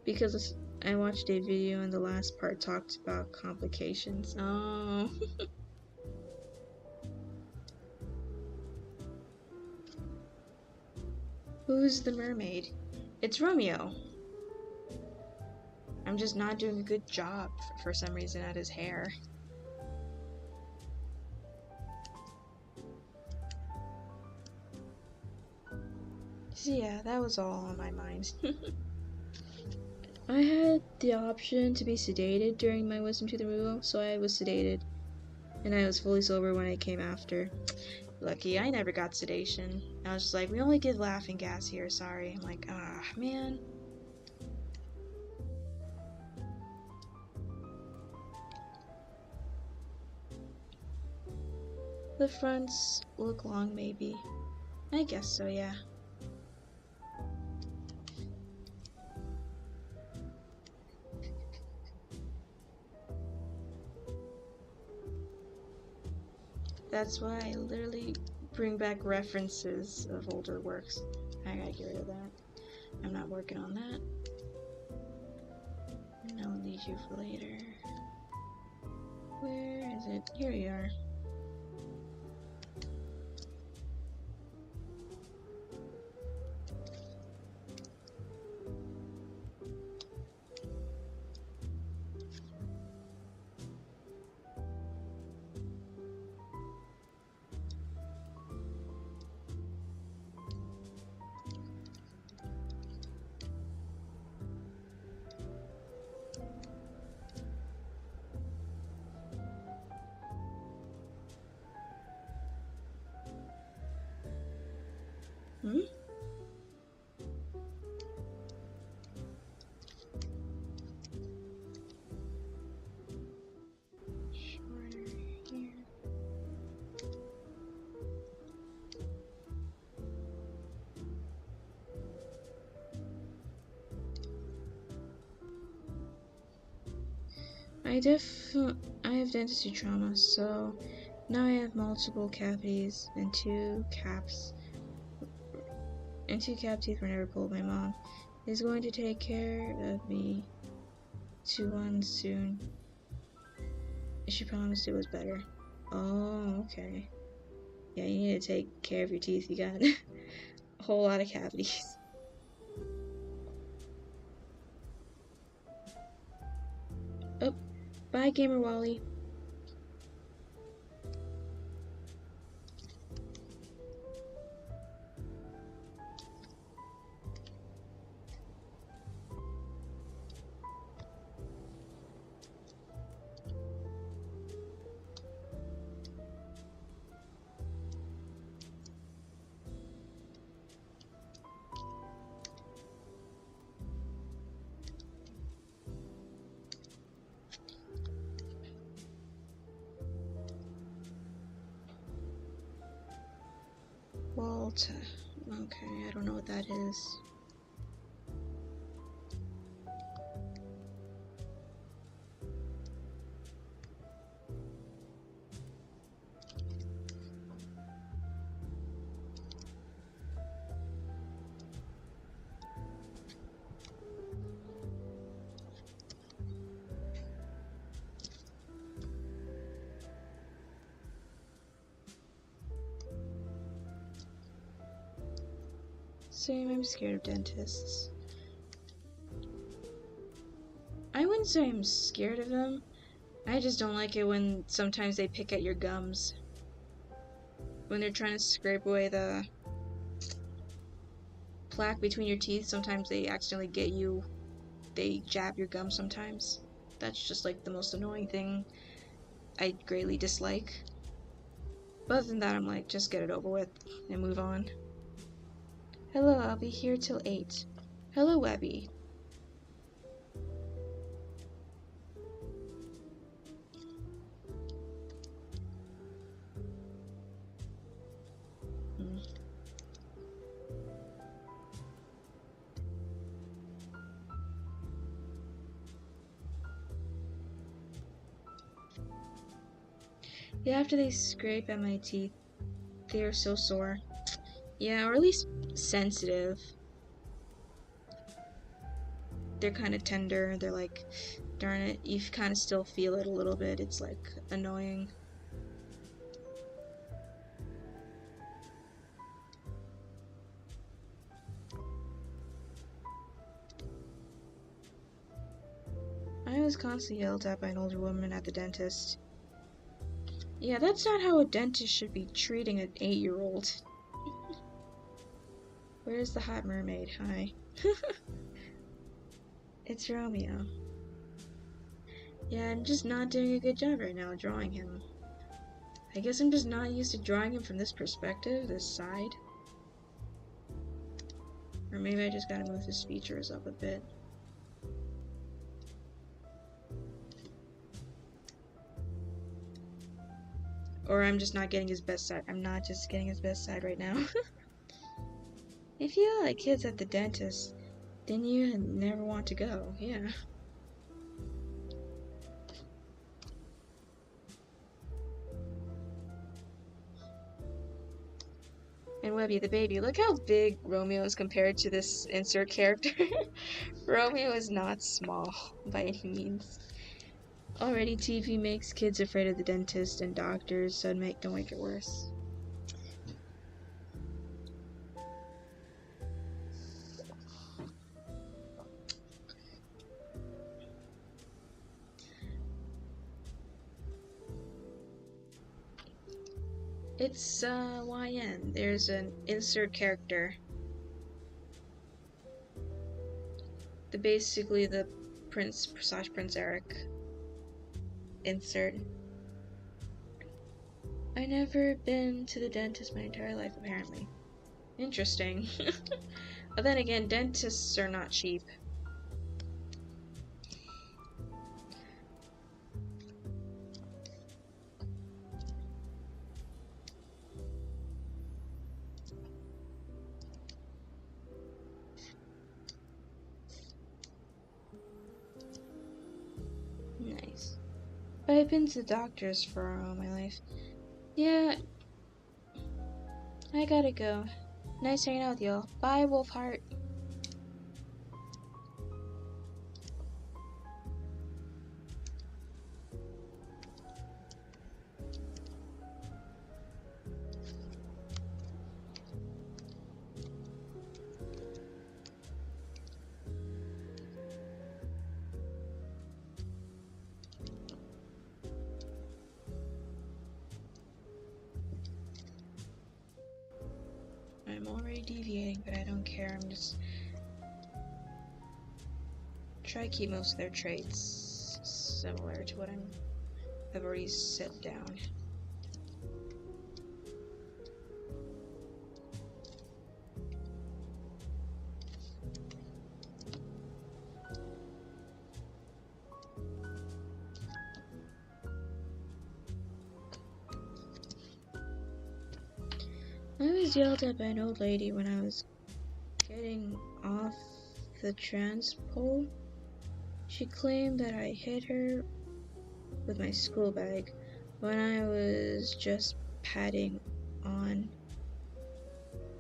Because I watched a video and the last part talked about complications. Oh. Who's the mermaid? It's Romeo. I'm just not doing a good job for some reason at his hair. So yeah, that was all on my mind. I had the option to be sedated during my wisdom tooth removal, so I was sedated. And I was fully sober when I came after. Lucky, I never got sedation. I was just like, we only give laughing gas here, sorry. I'm like, ah, man. The fronts look long, maybe. I guess so, yeah. That's why I literally bring back references of older works. I gotta get rid of that. I'm not working on that. And I'll leave you for later. Where is it? Here we are. Hmm? Shorter here. I have dentistry trauma, so now I have multiple cavities and two caps teeth were never pulled. My mom is going to take care of me to one soon. She promised it was better. Oh, okay. Yeah, you need to take care of your teeth. You got a whole lot of cavities. Oh, bye, Gamer Wally. Walter. Okay, I don't know what that is. Same, I'm scared of dentists. I wouldn't say I'm scared of them. I just don't like it when sometimes they pick at your gums. When they're trying to scrape away the plaque between your teeth, sometimes they accidentally they jab your gum sometimes. That's just like the most annoying thing I greatly dislike. But other than that, I'm like, just get it over with and move on. Hello, I'll be here till 8. Hello, Webby. Yeah, after they scrape at my teeth, they are so sore. Yeah, or at least sensitive. They're kind of tender. They're like, darn it, you kind of still feel it a little bit. It's like annoying. I was constantly yelled at by an older woman at the dentist. Yeah, that's not how a dentist should be treating an 8-year-old. Where's the hot mermaid? Hi. It's Romeo. Yeah, I'm just not doing a good job right now drawing him. I guess I'm just not used to drawing him from this perspective, this side. Or maybe I just gotta move his features up a bit. Or I'm just not getting his best side. I'm not just getting his best side right now. If you like kids at the dentist, then you never want to go, yeah. And Webby the baby, look how big Romeo is compared to this insert character. Romeo is not small by any means. Already TV makes kids afraid of the dentist and doctors, so don't make it worse. It's YN. There's an insert character. Basically the Prince Eric insert. I never been to the dentist my entire life, apparently. Interesting. But then again, dentists are not cheap. Nice. I've been to doctors for all my life. Yeah, I gotta go. Nice hanging out with y'all. Bye, Wolfheart. I'm already deviating, but I don't care. I'm just try to keep most of their traits similar to what I've already set down. I was yelled at by an old lady when I was getting off the transpole. She claimed that I hit her with my school bag when I was just padding on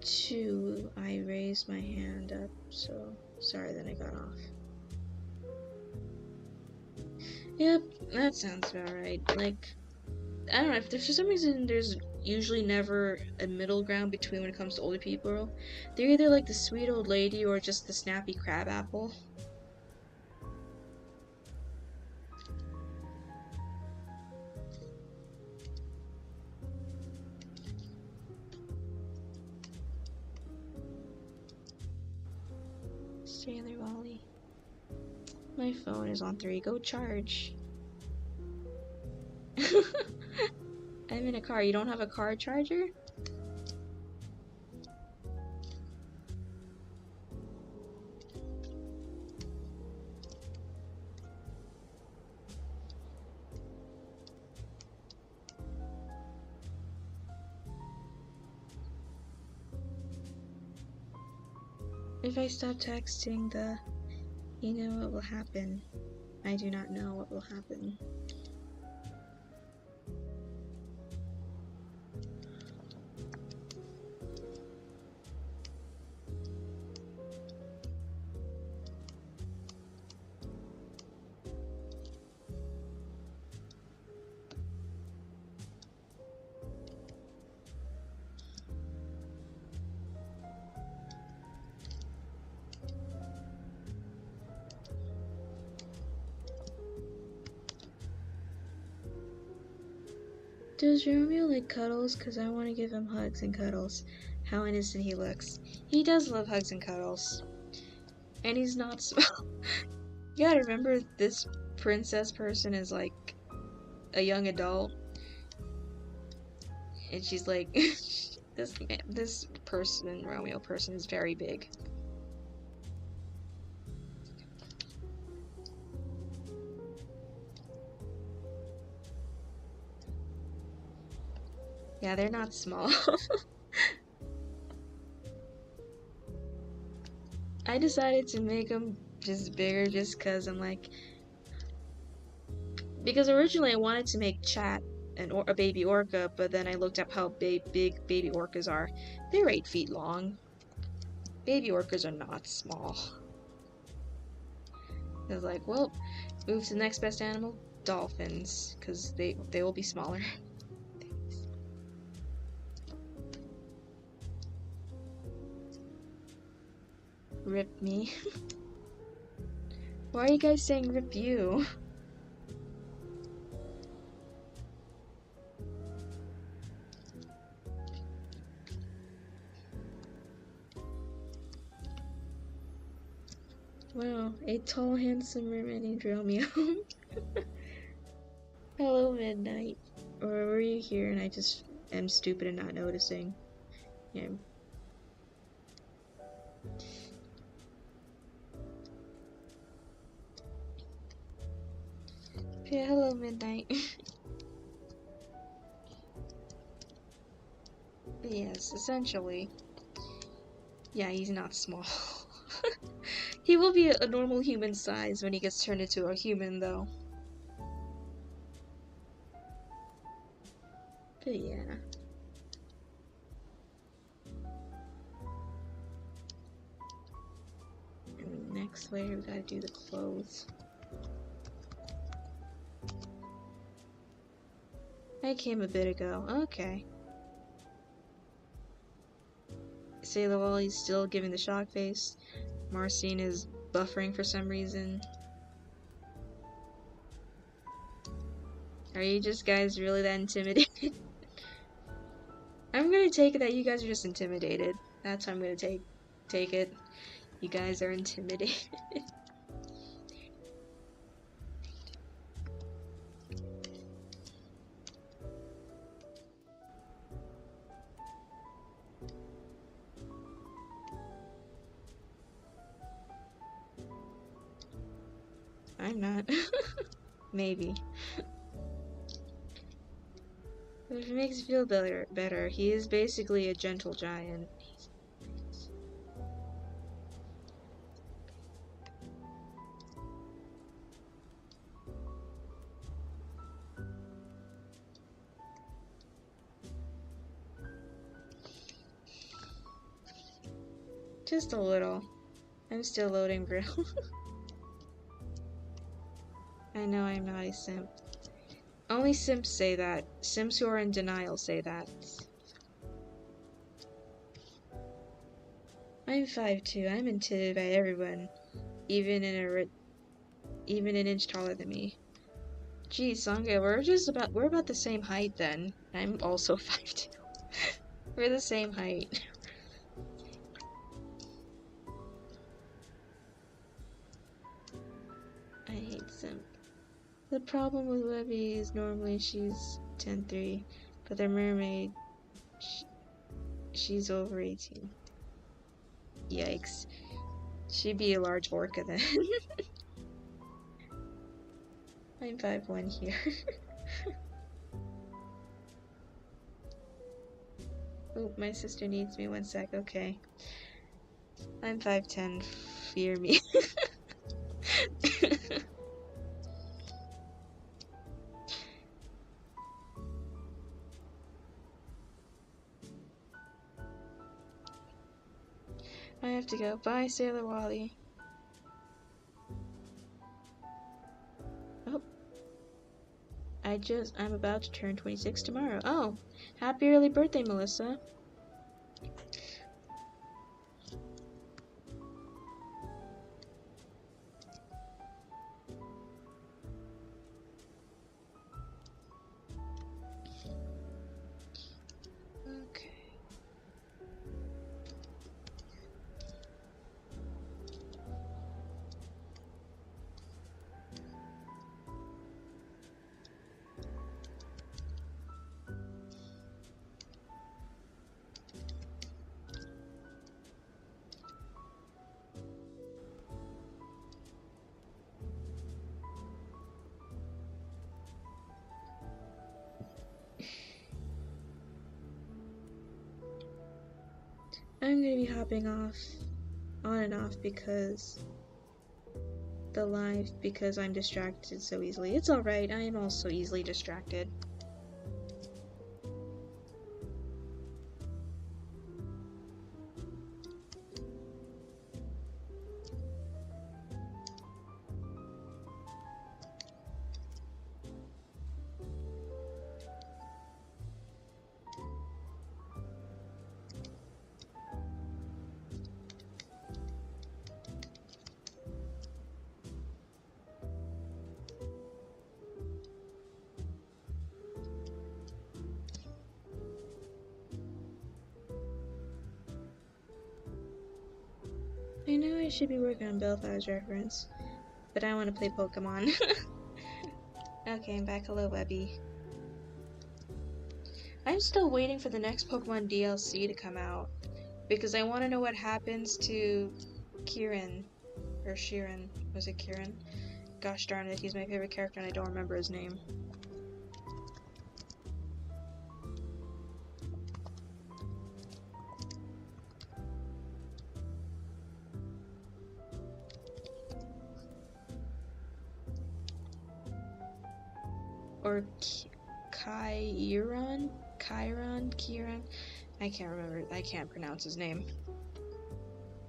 to. I raised my hand up, so sorry that I got off. Yep, that sounds about right. Like, I don't know, if there's for some reason there's usually never a middle ground between when it comes to older people. They're either like the sweet old lady or just the snappy crab apple. Sailor Wally. My phone is on 3. Go charge. I'm in a car. You don't have a car charger? If I stop texting you know what will happen. I do not know what will happen. Does Romeo like cuddles? Cause I want to give him hugs and cuddles. How innocent he looks. He does love hugs and cuddles. And he's not small. You gotta remember, this princess person is like a young adult. And she's like, this person, Romeo person, is very big. Yeah, they're not small. I decided to make them just bigger just because I'm like... Because originally I wanted to make Chat a baby orca, but then I looked up how big baby orcas are. They're 8 feet long. Baby orcas are not small. I was like, well, move to the next best animal, dolphins, because they will be smaller. Rip me. Why are you guys saying rip you? Wow, a tall, handsome merman named Romeo. Hello, Midnight. Or were you here and I just am stupid and not noticing? Yeah. Yeah, hello, Midnight. Yes, essentially. Yeah, he's not small. He will be a normal human size when he gets turned into a human, though. yeah. And next layer, we gotta do the clothes. I came a bit ago. Okay. Sailor Wally's still giving the shock face. Marcine is buffering for some reason. Are you just guys really that intimidated? I'm gonna take it that you guys are just intimidated. That's how I'm gonna take it. You guys are intimidated. I'm not. Maybe. But if it makes you feel better, he is basically a gentle giant. Just a little. I'm still loading, bro. I know I'm not a simp. Only simps say that. Simps who are in denial say that. I'm 5'2". I'm intimidated by everyone, even an inch taller than me. Geez, Sangha, we're about the same height then. I'm also 5'2". We're the same height. I hate simp. The problem with Webby is normally she's 10'3", but the mermaid, she's over 18. Yikes. She'd be a large orca then. I'm 5'1" here. Oh, my sister needs me. 1 sec. Okay. I'm 5'10". Fear me. I have to go. Bye, Sailor Wally. Oh. I'm about to turn 26 tomorrow. Oh, happy early birthday, Melissa. Okay. I'm gonna be hopping on and off because I'm distracted so easily. It's alright, I am also easily distracted. I know I should be working on Belfast reference, but I want to play Pokemon. Okay, I'm back. Hello, Webby. I'm still waiting for the next Pokemon DLC to come out, because I want to know what happens to Kieran. Or Sheeran. Was it Kieran? Gosh darn it, he's my favorite character and I don't remember his name. Or Kyron? Kieran? I can't remember. I can't pronounce his name.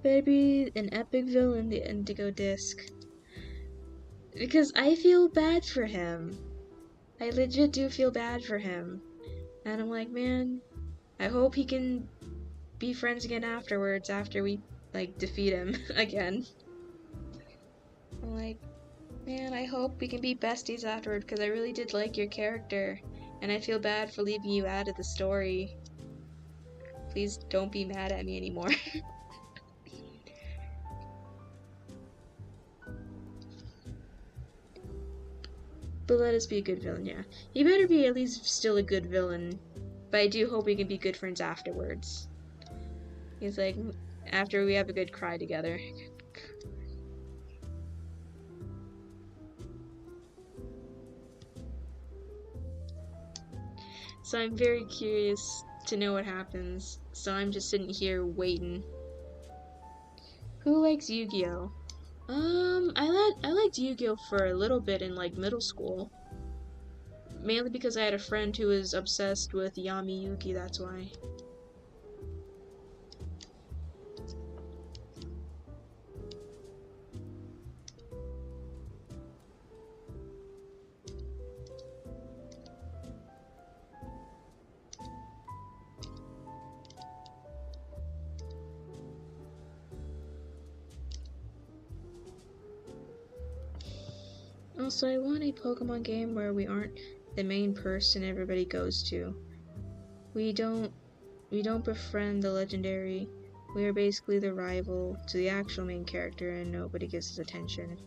Maybe an epic villain, the Indigo Disc. Because I feel bad for him. I legit do feel bad for him. And I'm like, man, I hope he can be friends again afterwards, after we, like, defeat him again. I'm like, man, I hope we can be besties afterward, because I really did like your character. And I feel bad for leaving you out of the story. Please don't be mad at me anymore. But let us be a good villain, yeah. He better be at least still a good villain. But I do hope we can be good friends afterwards. He's like, after we have a good cry together. So I'm very curious to know what happens. So I'm just sitting here waiting. Who likes Yu-Gi-Oh? I liked Yu-Gi-Oh for a little bit in like middle school. Mainly because I had a friend who was obsessed with Yami Yugi, that's why. Also, I want a Pokemon game where we aren't the main person everybody goes to. We don't befriend the legendary. We are basically the rival to the actual main character and nobody gives us attention.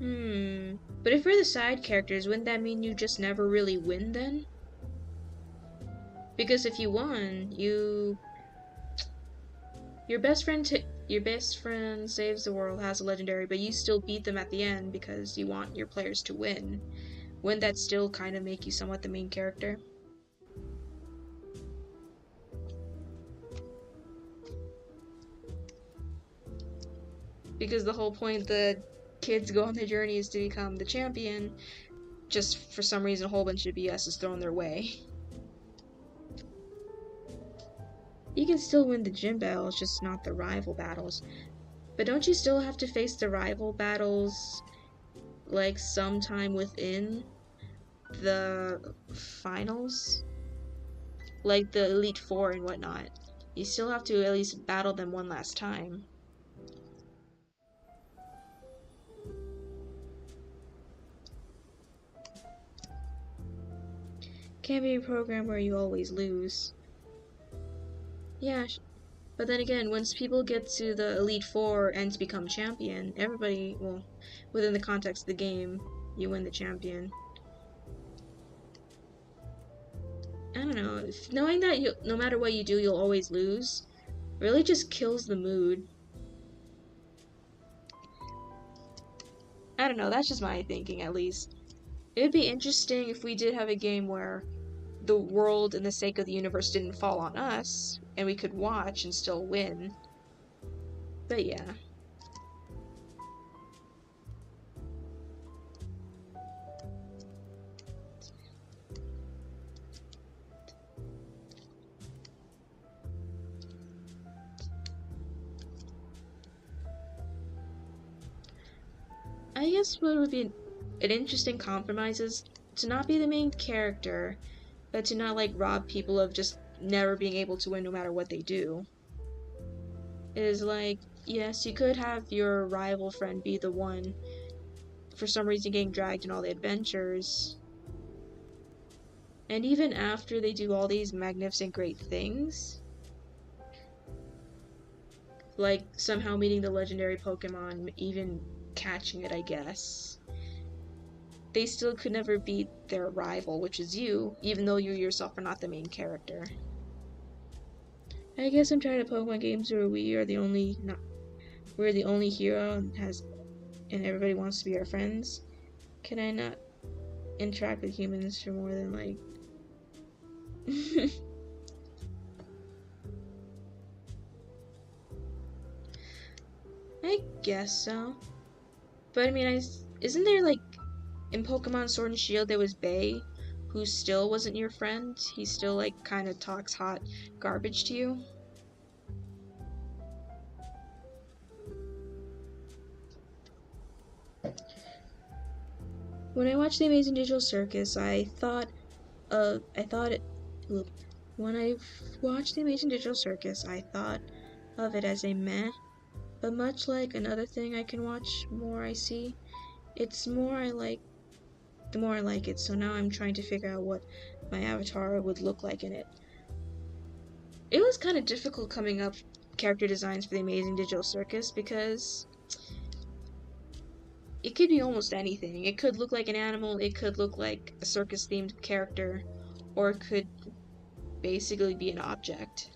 But if we're the side characters, wouldn't that mean you just never really win then? Because if you won, your best friend saves the world, has a legendary, but you still beat them at the end because you want your players to win. Wouldn't that still kind of make you somewhat the main character? Because the whole point the kids go on the journey is to become the champion. Just for some reason a whole bunch of BS is thrown their way. You can still win the gym battles, just not the rival battles. But don't you still have to face the rival battles like sometime within the finals? Like the Elite Four and whatnot. You still have to at least battle them one last time. Can't be a program where you always lose. Yeah, but then again, once people get to the Elite Four and to become champion, everybody, well, within the context of the game, you win the champion. I don't know, knowing that no matter what you do, you'll always lose, really just kills the mood. I don't know, that's just my thinking at least. It would be interesting if we did have a game where the world and the sake of the universe didn't fall on us, and we could watch and still win. But yeah. I guess what would be an interesting compromise is to not be the main character, but to not like rob people of just never being able to win no matter what they do. It is like, yes, you could have your rival friend be the one for some reason getting dragged in all the adventures. And even after they do all these magnificent great things, like somehow meeting the legendary Pokemon, even catching it, I guess, they still could never beat their rival, which is you, even though you yourself are not the main character. I guess I'm tired of Pokemon games where we're the only hero and everybody wants to be our friends. Can I not interact with humans for more than like I guess so. But I mean, isn't there like in Pokemon Sword and Shield there was Bay, who still wasn't your friend. He still like kind of talks hot garbage to you. When I watched The Amazing Digital Circus, when I watched The Amazing Digital Circus, I thought of it as a meh, but much like another thing I can watch more I see, the more I like it, so now I'm trying to figure out what my avatar would look like in it. It was kind of difficult coming up character designs for The Amazing Digital Circus because it could be almost anything. It could look like an animal, it could look like a circus-themed character, or it could basically be an object.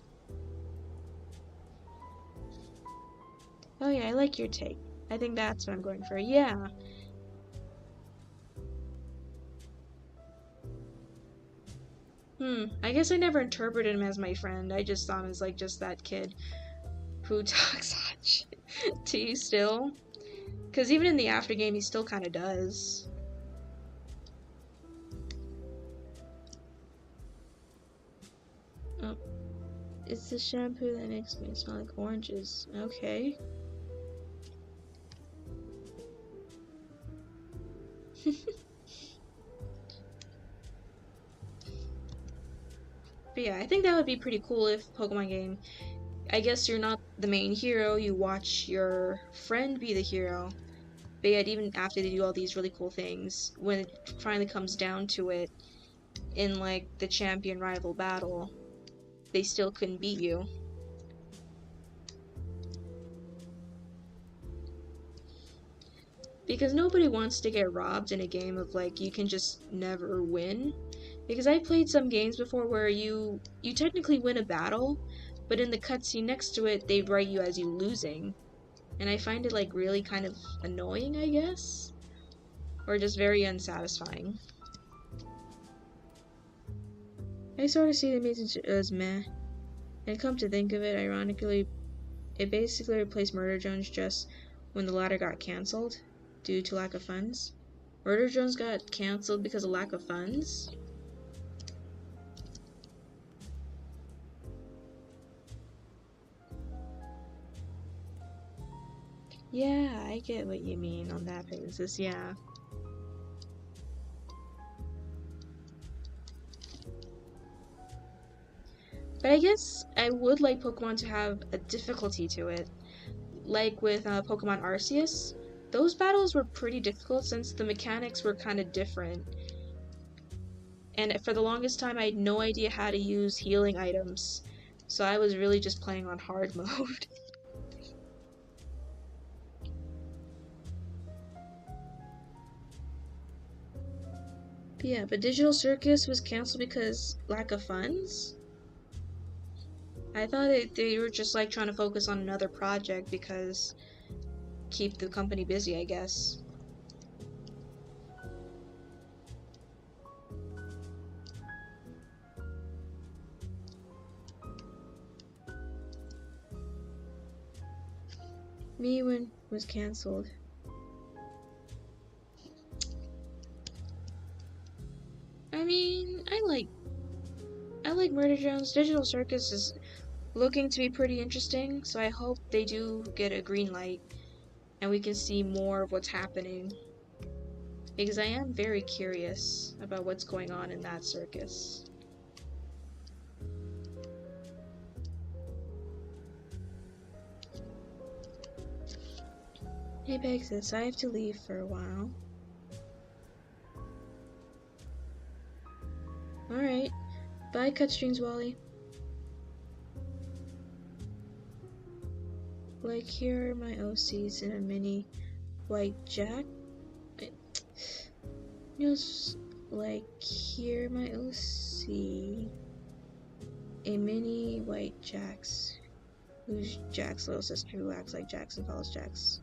Oh yeah, I like your take. I think that's what I'm going for. Yeah. I guess I never interpreted him as my friend. I just saw him as like just that kid who talks hot shit to you still. Because even in the after game, he still kind of does. Oh. It's the shampoo that makes me smell like oranges. Okay. But yeah, I think that would be pretty cool if Pokemon game, I guess you're not the main hero, you watch your friend be the hero. But yet, even after they do all these really cool things, when it finally comes down to it, in like the champion rival battle, they still couldn't beat you. Because nobody wants to get robbed in a game of like you can just never win. Because I played some games before where you technically win a battle, but in the cutscene next to it they write you as you losing. And I find it like really kind of annoying, I guess. Or just very unsatisfying. I sort of see The Amazing as meh. And come to think of it, ironically, it basically replaced Murder Jones just when the latter got cancelled due to lack of funds. Murder Jones got cancelled because of lack of funds? Yeah, I get what you mean on that basis, yeah. But I guess I would like Pokemon to have a difficulty to it. Like with Pokemon Arceus, those battles were pretty difficult since the mechanics were kind of different. And for the longest time, I had no idea how to use healing items. So I was really just playing on hard mode. Yeah, but Digital Circus was canceled because lack of funds? I thought they were just like trying to focus on another project because keep the company busy, I guess. Mewin was canceled. I mean, I like Murder Jones. Digital Circus is looking to be pretty interesting, so I hope they do get a green light and we can see more of what's happening. Because I am very curious about what's going on in that circus. Hey Pegasus, I have to leave for a while. Alright. Bye, Cutstrings Wally. Like, here are my OCs in a mini white jack. Just like, here my OC. A mini white Jax. Who's Jack's little sister who acts like Jax and follows Jax.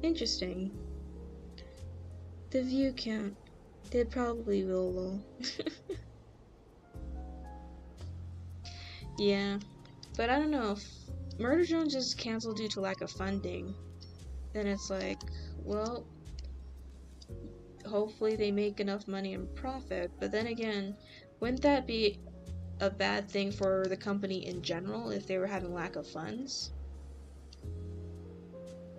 Interesting. The view count. They probably will, lol. Yeah. But I don't know, if Murder Jones is canceled due to lack of funding, then it's like, well, hopefully they make enough money and profit. But then again, wouldn't that be a bad thing for the company in general if they were having lack of funds?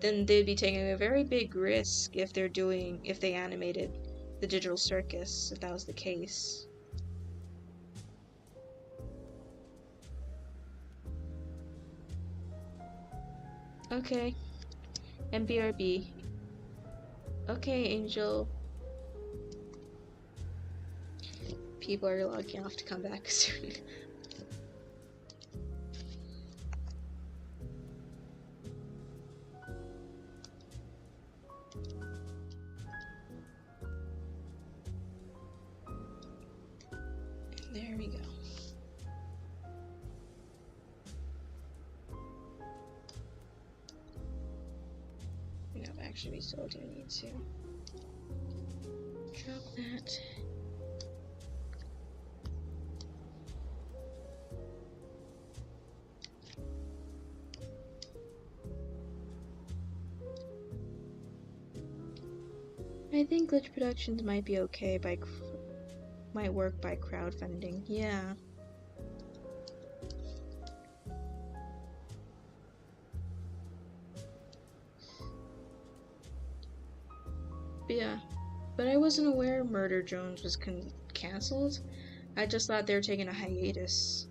Then they'd be taking a very big risk if they animated the Digital Circus, if that was the case. Okay. MBRB. Okay, Angel. People are logging off to come back soon. There we go. No, actually, we still do need to drop that. I think Glitch Productions might be okay might work by crowdfunding. Yeah. Yeah, but I wasn't aware Murder Jones was cancelled. I just thought they were taking a hiatus.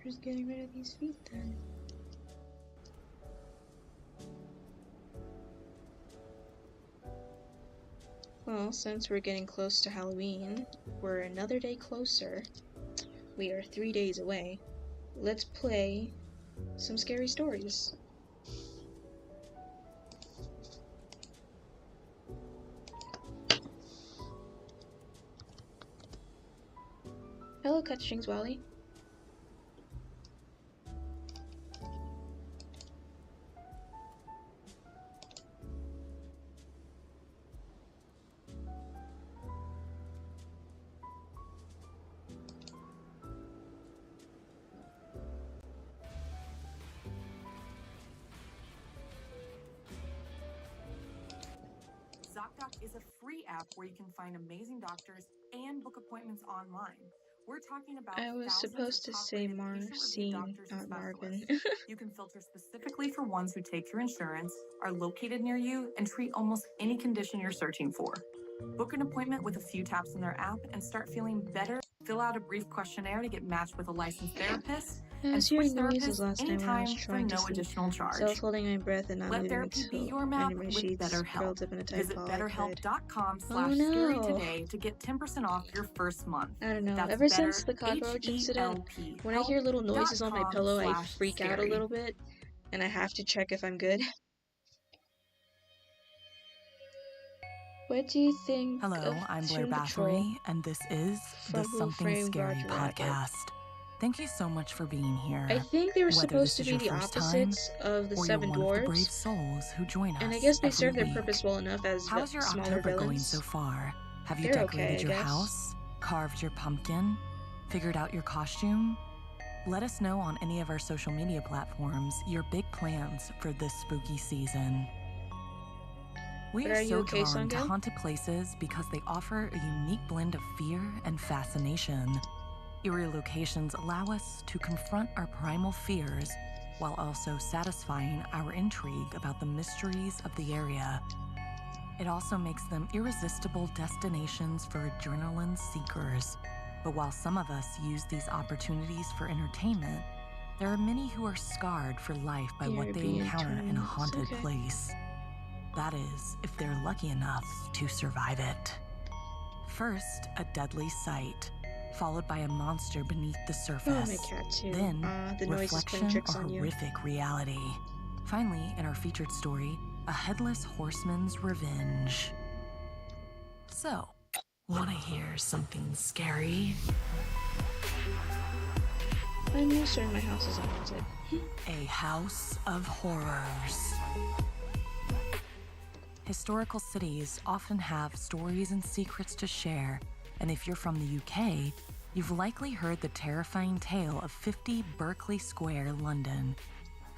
Who's getting rid of these feet then? Well, since we're getting close to Halloween, we're another day closer. We are 3 days away. Let's play some scary stories. Hello, Cutstrings Wally. ZocDoc is a free app where you can find amazing doctors and book appointments online. We're talking about I was supposed to say Marcine, not Marvin. You can filter specifically for ones who take your insurance, are located near you, and treat almost any condition you're searching for. Book an appointment with a few taps in their app and start feeling better. Fill out a brief questionnaire to get matched with a licensed therapist. I was hearing noises last time when I anytime was for trying to no sleep. additional charge. Self-holding my breath and not Let moving therapy be until your map under my with sheets, BetterHelp. curled up in a tight Visit ball I cried. BetterHelp.com/scary no. today to get 10% off your first month. I don't know. That's Ever since the cockroach H-E-L-P, incident, when I hear little noises on my pillow, I freak out a help.com/scary. little bit, and I have to check if I'm good. What do you think Hello, of I'm Blair Toon Patrol Bathory, and this is the from Who Something Framed Scary Roger Rabbit? podcast. Thank you so much for being here. I think they were Whether supposed this to is be your the first opposites of the or Seven you're one of the brave Dwarves, souls who join us and I guess they every serve their week. purpose well enough as How's your smaller October villains. going so far? Have you They're decorated okay, I your guess. house? Carved your pumpkin? Figured out your costume? Let us know on any of our social media platforms your big plans for this spooky season. We But are are you so okay, drawn to Sungyo? haunted places because they offer a unique blend of fear and fascination. Eerie locations allow us to confront our primal fears while also satisfying our intrigue about the mysteries of the area. It also makes them irresistible destinations for adrenaline seekers. But while some of us use these opportunities for entertainment, there are many who are scarred for life by what they BRB encounter in a tournaments, haunted okay. place. That is, if they're lucky enough to survive it. First, a deadly sight, followed by a monster beneath the Oh, surface. my cat too. Then, The noise is playing reflection tricks or on you. horrific reality. Finally, in our featured story, a headless horseman's revenge. So, wanna hear something scary? I'm most certain my house is haunted. A house of horrors. Historical cities often have stories and secrets to share, and if you're from the UK, you've likely heard the terrifying tale of 50 Berkeley Square, London,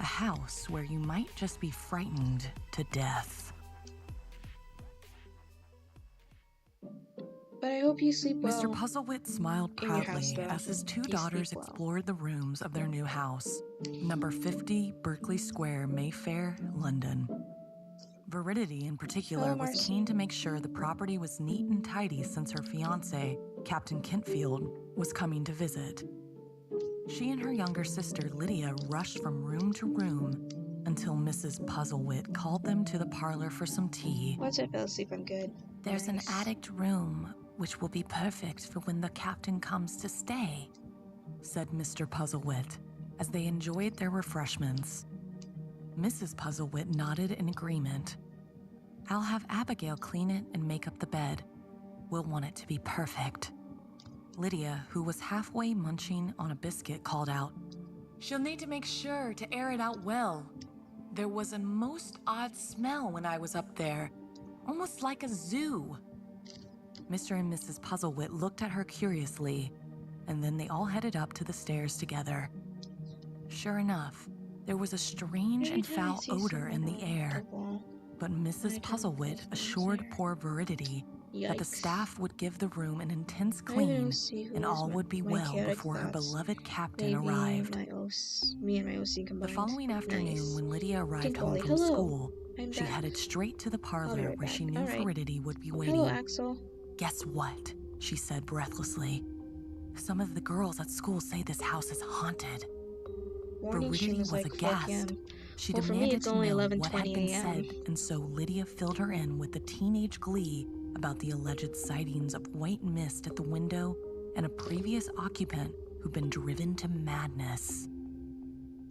a house where you might just be frightened to death. But I hope you sleep well. Mr. Puzzlewit smiled in your house, proudly though. as his two You daughters sleep well. explored the rooms of their new house, number 50 Berkeley Square, Mayfair, London. Veridity, in particular, Hello, was Marcy. keen to make sure the property was neat and tidy since her fiancé, Captain Kentfield, was coming to visit. She and her younger sister, Lydia, rushed from room to room until Mrs. Puzzlewit called them to the parlor for some tea. Once I fell asleep, I'm good. There's an Nice. attic room, which will be perfect for when the captain comes to stay, said Mr. Puzzlewit, as they enjoyed their refreshments. Mrs. Puzzlewit nodded in agreement. I'll have Abigail clean it and make up the bed. We'll want it to be perfect. Lydia, who was halfway munching on a biscuit, called out, She'll need to make sure to air it out well. There was a most odd smell when I was up there, almost like a zoo. Mr. and Mrs. Puzzlewit looked at her curiously, and then they all headed up to the stairs together. Sure enough, there was a strange and Every time I foul see odor in someone the on air, wall, but Mrs. Puzzlewit assured poor Veridity that the Yikes. staff would give the room an intense I don't clean, see who and is all my- would be my well chaotic before her thoughts. beloved captain Maybe arrived. me and my OC combined. The following afternoon, Nice. when Lydia arrived Think home Ollie, from hello. school, I'm she back. headed straight to the I'll be parlor right where she back. knew All right. Veridity would be waiting. Hello, Axel. Guess what? She said breathlessly. Some of the girls at school say this house is haunted. Warning Veridity stream is was like 4 aghast. p.m. She Well, for me, demanded it's to only know what had 11:20 been a.m.. said, and so Lydia filled her in with the teenage glee about the alleged sightings of white mist at the window and a previous occupant who'd been driven to madness.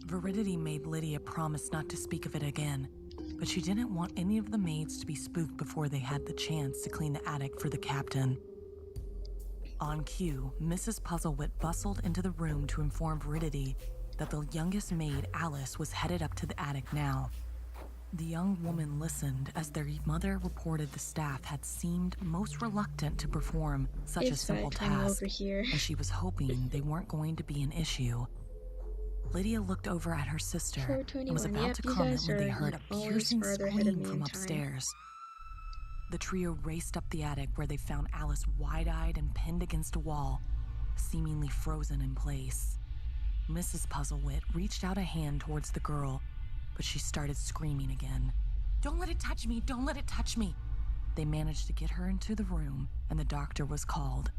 Veridity made Lydia promise not to speak of it again, but she didn't want any of the maids to be spooked before they had the chance to clean the attic for the captain. On cue, Mrs. Puzzlewit bustled into the room to inform Veridity that the youngest maid, Alice, was headed up to the attic now. The young woman listened as their mother reported the staff had seemed most reluctant to perform such a It's simple 5 time task, over here. and she was hoping they weren't going to be an issue. Lydia looked over at her sister and was 4:21. about Yep, to you comment guys when they are heard a always piercing farther ahead of scream me from in time. upstairs. The trio raced up the attic where they found Alice wide-eyed and pinned against a wall, seemingly frozen in place. Mrs. Puzzlewit reached out a hand towards the girl, but she started screaming again. Don't let it touch me! Don't let it touch me! They managed to get her into the room, and the doctor was called.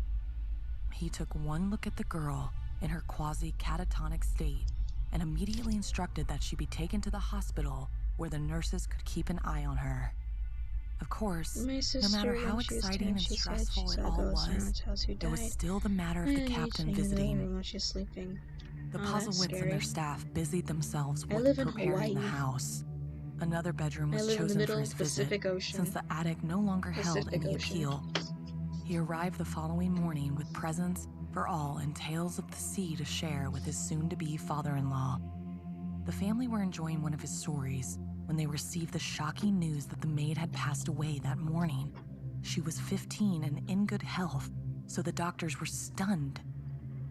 He took one look at the girl in her quasi-catatonic state and immediately instructed that she be taken to the hospital where the nurses could keep an eye on her. Of course, My no sister, matter how when she was exciting 10, and she said stressful she it saw all ghosts in her was, aunt's house who there was died. still the matter of the And captain in the visiting. room while she's sleeping. The Oh, that's Puzzlewits and scary. their staff busied themselves I with live in preparing the Hawaii. house. Another bedroom I was live in the chosen middle for of his the Pacific visit, Ocean. since the attic no longer held Pacific any Ocean. appeal. He arrived the following morning with presents for all and tales of the sea to share with his soon-to-be father-in-law. The family were enjoying one of his stories when they received the shocking news that the maid had passed away that morning. She was 15 and in good health, so the doctors were stunned,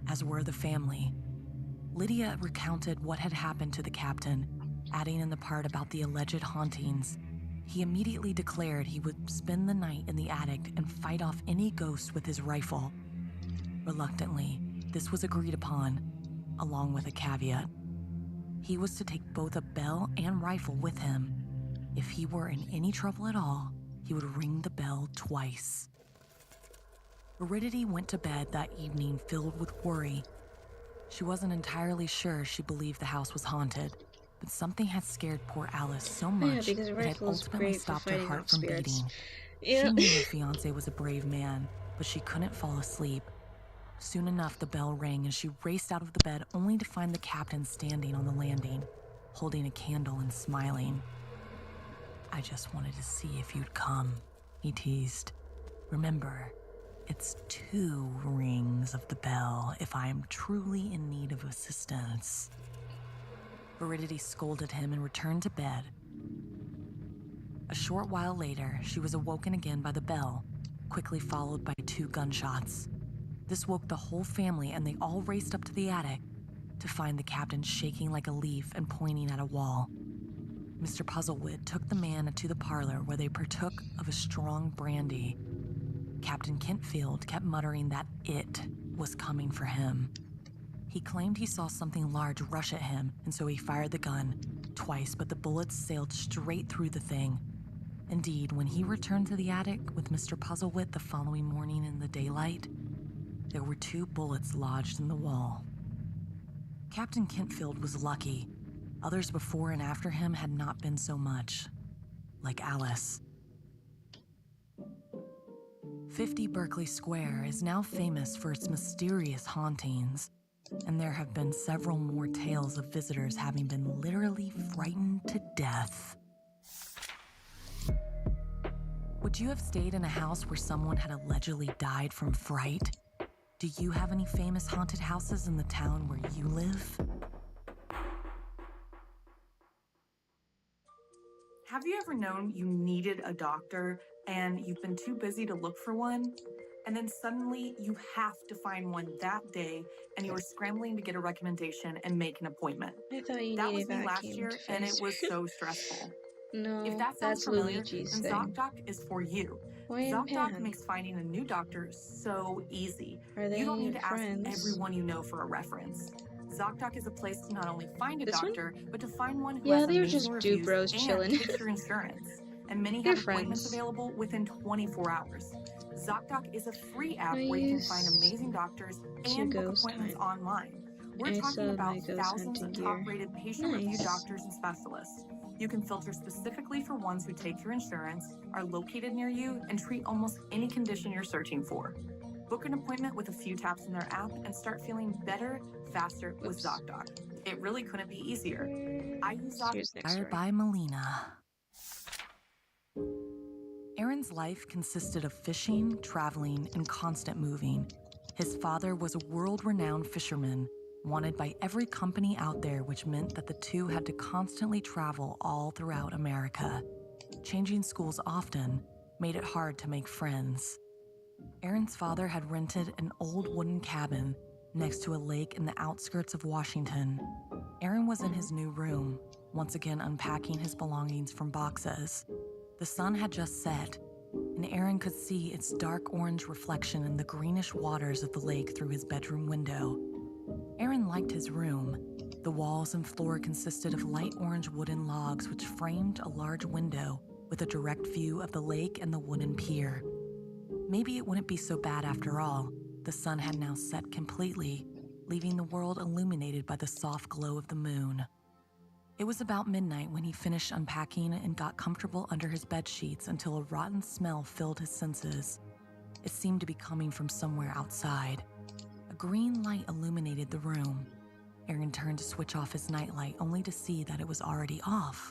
as were the family. Lydia recounted what had happened to the captain, adding in the part about the alleged hauntings. He immediately declared he would spend the night in the attic and fight off any ghosts with his rifle. Reluctantly, this was agreed upon, along with a caveat. He was to take both a bell and rifle with him. If he were in any trouble at all, he would ring the bell twice. Veridity went to bed that evening filled with worry. She wasn't entirely sure she believed the house was haunted, but something had scared poor Alice so much because a it had rifle is ultimately great for stopped her fighting heart off from spirits. beating. Yeah. She knew her fiancé was a brave man, but she couldn't fall asleep. Soon enough, the bell rang and she raced out of the bed only to find the captain standing on the landing, holding a candle and smiling. I just wanted to see if you'd come, he teased. Remember, It's 2 rings of the bell if I am truly in need of assistance. Veridity scolded him and returned to bed. A short while later, she was awoken again by the bell, quickly followed by 2 gunshots. This woke the whole family, and they all raced up to the attic to find the captain shaking like a leaf and pointing at a wall. Mr. Puzzlewit took the man to the parlor where they partook of a strong brandy. Captain Kentfield kept muttering that it was coming for him. He claimed he saw something large rush at him, and so he fired the gun twice, but the bullets sailed straight through the thing. Indeed, when he returned to the attic with Mr. Puzzlewit the following morning in the daylight, there were 2 bullets lodged in the wall. Captain Kentfield was lucky. Others before and after him had not been so much. Like Alice. 50 Berkeley Square is now famous for its mysterious hauntings, and there have been several more tales of visitors having been literally frightened to death. Would you have stayed in a house where someone had allegedly died from fright? Do you have any famous haunted houses in the town where you live? Have you ever known you needed a doctor and you've been too busy to look for one? And then suddenly you have to find one that day and you are scrambling to get a recommendation and make an appointment. I thought you That needed was me last vacuum year to and fix. it was so stressful. No, If that sounds that's familiar, Luigi's then thing. ZocDoc is for you. Why in ZocDoc Pan? makes finding a new doctor so easy. Are they You don't need your to ask friends? everyone you know for a reference. ZocDoc is a place to not only find a This one? doctor, but to find one who Yeah, has they were amazing just reviews dude bros and chilling. takes your insurance. And many They're have appointments friends. available within 24 hours. ZocDoc is a free app I where you can use find amazing doctors to and book ghost appointments hunt. online. We're I talking sell about my ghost thousands of hunting gear. top-rated patient-reviewed Nice. doctors and specialists. You can filter specifically for ones who take your insurance, are located near you, and treat almost any condition you're searching for. Book an appointment with a few taps in their app and start feeling better, faster with Whoops. ZocDoc. It really couldn't be easier. I use ZocDoc. Here's next Inspired story. by Melina. Aaron's life consisted of fishing, traveling, and constant moving. His father was a world-renowned fisherman, wanted by every company out there, which meant that the two had to constantly travel all throughout America. Changing schools often made it hard to make friends. Aaron's father had rented an old wooden cabin next to a lake in the outskirts of Washington. Aaron was in his new room, once again unpacking his belongings from boxes. The sun had just set, and Aaron could see its dark orange reflection in the greenish waters of the lake through his bedroom window. Aaron liked his room. The walls and floor consisted of light orange wooden logs which framed a large window with a direct view of the lake and the wooden pier. Maybe it wouldn't be so bad after all. The sun had now set completely, leaving the world illuminated by the soft glow of the moon. It was about midnight when he finished unpacking and got comfortable under his bed sheets until a rotten smell filled his senses. It seemed to be coming from somewhere outside. A green light illuminated the room. Aaron turned to switch off his nightlight only to see that it was already off.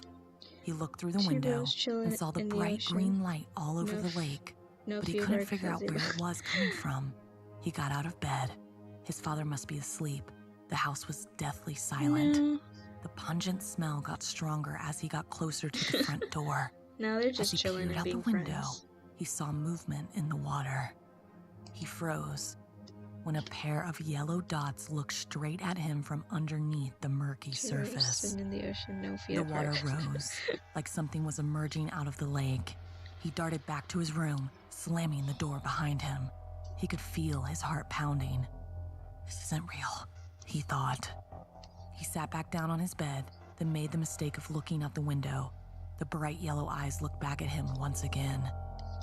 He looked through the Two window bros chilling and saw the in the bright ocean. green light all over No the f- lake, No but he field couldn't work figure out for where zero. it was coming from. He got out of bed. His father must be asleep. The house was deathly silent. No. The pungent smell got stronger as he got closer to the front door. No, they're As just he chilling peered and out the being window, friends. he saw movement in the water. He froze when a pair of yellow dots looked straight at him from underneath the murky Two bros surface. sitting in the ocean, no feet The apart. water rose, like something was emerging out of the lake. He darted back to his room, slamming the door behind him. He could feel his heart pounding. This isn't real, he thought. He sat back down on his bed, then made the mistake of looking out the window. The bright yellow eyes looked back at him once again.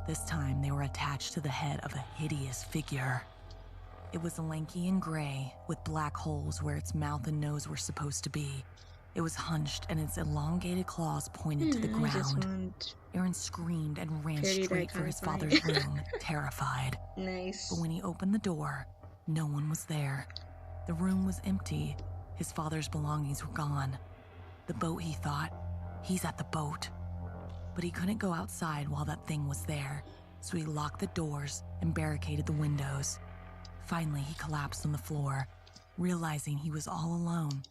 This time they were attached to the head of a hideous figure. It was lanky and gray, with black holes where its mouth and nose were supposed to be. It was hunched and its elongated claws pointed to the I just ground. want Aaron screamed and ran Parody that straight for kind his of funny. father's room, terrified. nice. But when he opened the door, no one was there. The room was empty. His father's belongings were gone. The boat, he thought. He's at the boat. But he couldn't go outside while that thing was there. so he locked the doors and barricaded the windows. Finally, he collapsed on the floor, realizing he was all alone.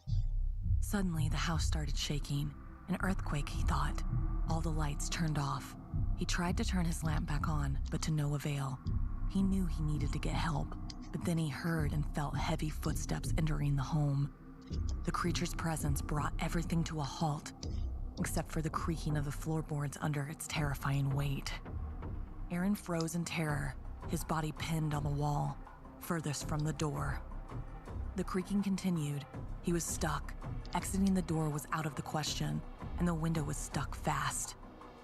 Suddenly, the house started shaking. An earthquake, he thought. All the lights turned off. He tried to turn his lamp back on, but to no avail. He knew he needed to get help, but then he heard and felt heavy footsteps entering the home. The creature's presence brought everything to a halt, except for the creaking of the floorboards under its terrifying weight. Aaron froze in terror, his body pinned on the wall, furthest from the door. The creaking continued. He was stuck. Exiting the door was out of the question, and the window was stuck fast.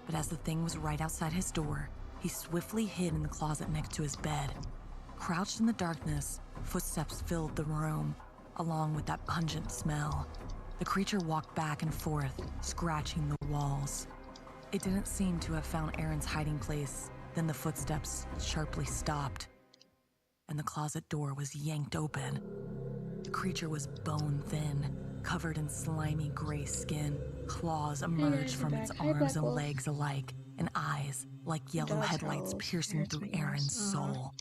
But as the thing was right outside his door, he swiftly hid in the closet next to his bed. Crouched in the darkness, footsteps filled the room, along with that pungent smell. The creature walked back and forth, scratching the walls. It didn't seem to have found Aaron's hiding place. Then the footsteps sharply stopped, and the closet door was yanked open. The creature was bone-thin, covered in slimy gray skin. Claws emerged from its arms and legs alike, and eyes like yellow headlights piercing through Aaron's soul.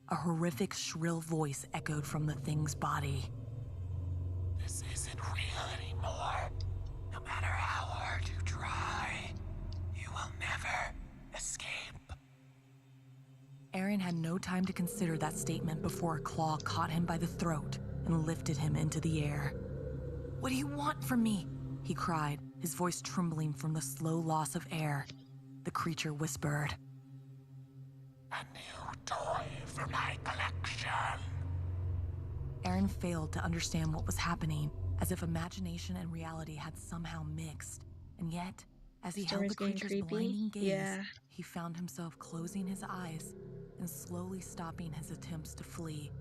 A horrific, shrill voice echoed from the thing's body. This isn't real anymore. No matter how hard you try, you will never escape. Aaron had no time to consider that statement before a claw caught him by the throat and lifted him into the air. "What do you want from me?" he cried, his voice trembling from the slow loss of air. The creature whispered, "A new toy for my collection." Aaron failed to understand what was happening, as if imagination and reality had somehow mixed. And yet, as he held the creature's blinding gaze, he found himself closing his eyes and slowly stopping his attempts to flee.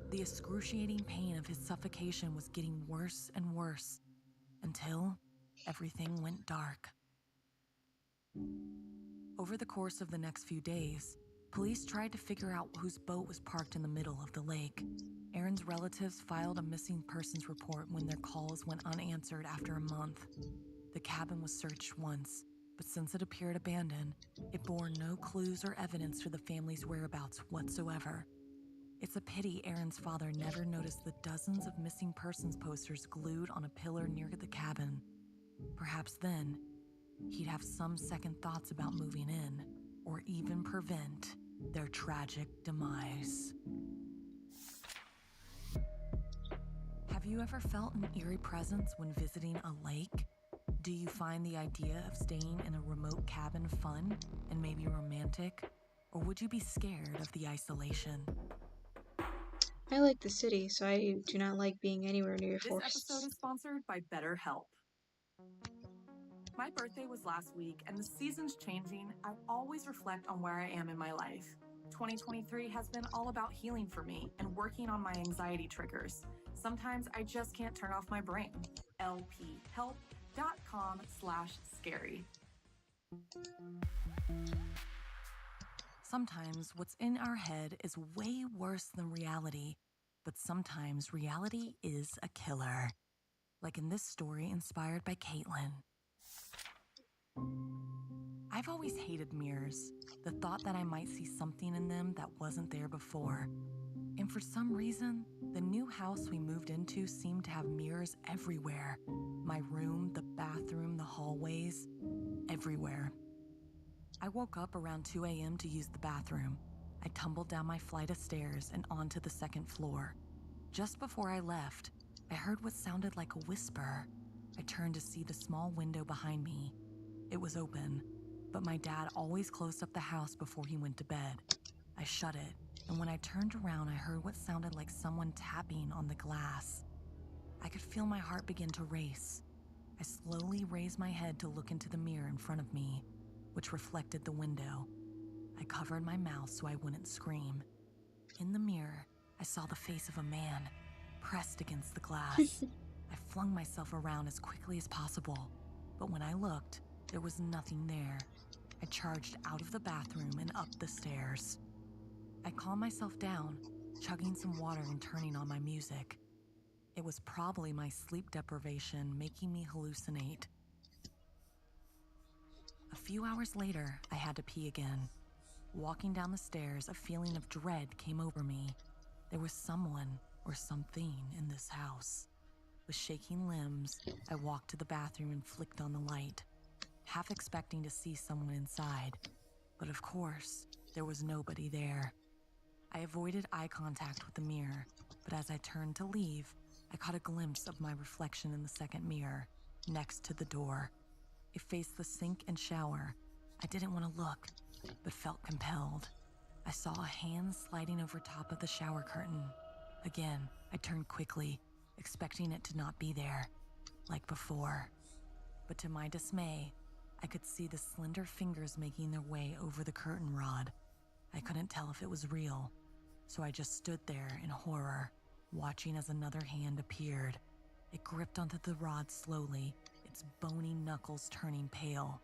The excruciating pain of his suffocation was getting worse and worse, until everything went dark. Over the course of the next few days, police tried to figure out whose boat was parked in the middle of the lake. Aaron's relatives filed a missing persons report when their calls went unanswered after a month. The cabin was searched once, but since it appeared abandoned, it bore no clues or evidence for the family's whereabouts whatsoever. It's a pity Aaron's father never noticed the dozens of missing persons posters glued on a pillar near the cabin. Perhaps then, he'd have some second thoughts about moving in, or even prevent their tragic demise. Have you ever felt an eerie presence when visiting a lake? Do you find the idea of staying in a remote cabin fun and maybe romantic? Or would you be scared of the isolation? I like the city, so I do not like being anywhere near This forests. episode is sponsored by BetterHelp. My birthday was last week, and the season's changing. I always reflect on where I am in my life. 2023 has been all about healing for me and working on my anxiety triggers. Sometimes I just can't turn off my brain. lphelp.com/scary. Sometimes what's in our head is way worse than reality, but sometimes reality is a killer. Like in this story inspired by Caitlin. I've always hated mirrors, the thought that I might see something in them that wasn't there before. And for some reason, the new house we moved into seemed to have mirrors everywhere. My room, the bathroom, the hallways, everywhere. I woke up around 2 a.m. to use the bathroom. I tumbled down my flight of stairs and onto the second floor. Just before I left, I heard what sounded like a whisper. I turned to see the small window behind me. It was open, but my dad always closed up the house before he went to bed. I shut it, and when I turned around, I heard what sounded like someone tapping on the glass. I could feel my heart begin to race. I slowly raised my head to look into the mirror in front of me, which reflected the window. I covered my mouth so I wouldn't scream. In the mirror, I saw the face of a man, pressed against the glass. I flung myself around as quickly as possible, but when I looked, there was nothing there. I charged out of the bathroom and up the stairs. I calmed myself down, chugging some water and turning on my music. It was probably my sleep deprivation making me hallucinate. A few hours later, I had to pee again. Walking down the stairs, a feeling of dread came over me. There was someone or something in this house. With shaking limbs, I walked to the bathroom and flicked on the light, half expecting to see someone inside. But of course, there was nobody there. I avoided eye contact with the mirror, but as I turned to leave, I caught a glimpse of my reflection in the second mirror, next to the door. It faced the sink and shower. I didn't want to look, but felt compelled. I saw a hand sliding over top of the shower curtain. Again, I turned quickly, expecting it to not be there, like before. But to my dismay, I could see the slender fingers making their way over the curtain rod. I couldn't tell if it was real, so I just stood there in horror, watching as another hand appeared. It gripped onto the rod slowly, its bony knuckles turning pale.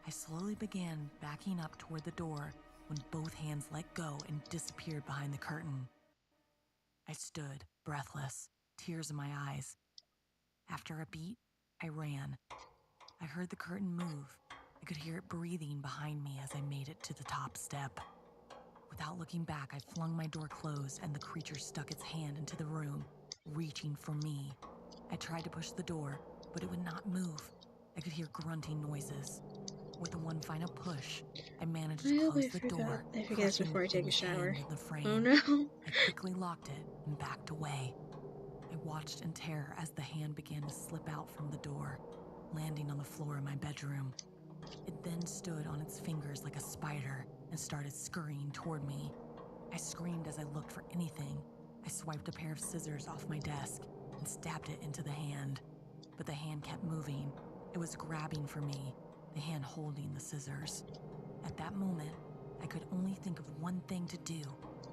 I slowly began backing up toward the door when both hands let go and disappeared behind the curtain. I stood, breathless, tears in my eyes. After a beat, I ran. I heard the curtain move. I could hear it breathing behind me as I made it to the top step. Without looking back, I flung my door closed and the creature stuck its hand into the room, reaching for me. I tried to push the door, but it would not move. I could hear grunting noises. With the one final push, I managed to close the door. I forget this before I take a shower. In the frame. Oh no. I quickly locked it and backed away. I watched in terror as the hand began to slip out from the door, landing on the floor in my bedroom. It then stood on its fingers like a spider and started scurrying toward me. I screamed as I looked for anything. I swiped a pair of scissors off my desk and stabbed it into the hand. But the hand kept moving. It was grabbing for me, the hand holding the scissors. At that moment, I could only think of one thing to do.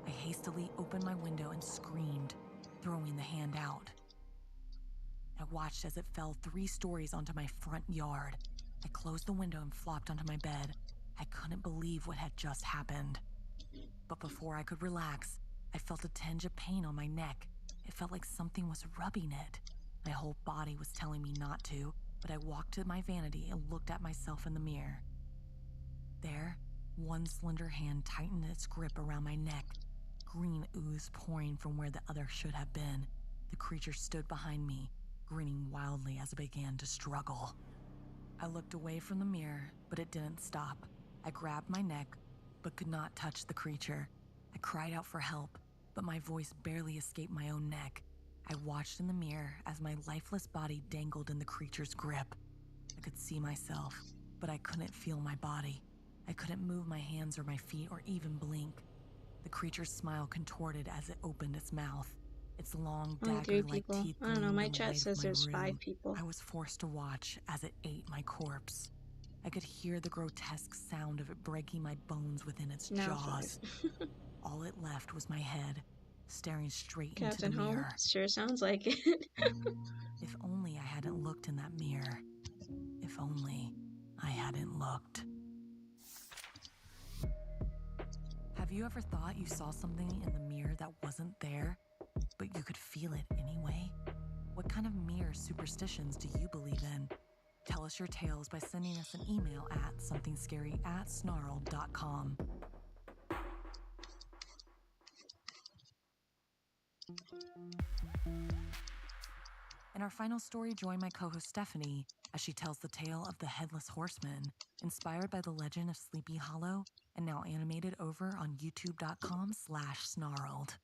I hastily opened my window and screamed, throwing the hand out. I watched as it fell 3 stories onto my front yard. I closed the window and flopped onto my bed. I couldn't believe what had just happened. But before I could relax, I felt a tinge of pain on my neck. It felt like something was rubbing it. My whole body was telling me not to, but I walked to my vanity and looked at myself in the mirror. There, one slender hand tightened its grip around my neck. Green ooze pouring from where the other should have been. The creature stood behind me, grinning wildly as it began to struggle. I looked away from the mirror, but it didn't stop. I grabbed my neck, but could not touch the creature. I cried out for help, but my voice barely escaped my own neck. I watched in the mirror as my lifeless body dangled in the creature's grip. I could see myself, but I couldn't feel my body. I couldn't move my hands or my feet or even blink. The creature's smile contorted as it opened its mouth. Its long, Only 3 dagger-like people. teeth I don't know, gleamed my in the chat light says of my there's room. 5 people. I was forced to watch as it ate my corpse. I could hear the grotesque sound of it breaking my bones within its Now jaws. 5. All it left was my head, staring straight Captain into the Home? mirror. Sure sounds like it. If only I hadn't looked in that mirror. If only I hadn't looked. Have you ever thought you saw something in the mirror that wasn't there, but you could feel it anyway? What kind of mirror superstitions do you believe in? Tell us your tales by sending us an email at somethingscary@snarled.com. In our final story, join my co-host Stephanie as she tells the tale of the Headless Horseman, inspired by the legend of Sleepy Hollow and now animated over on youtube.com/snarled.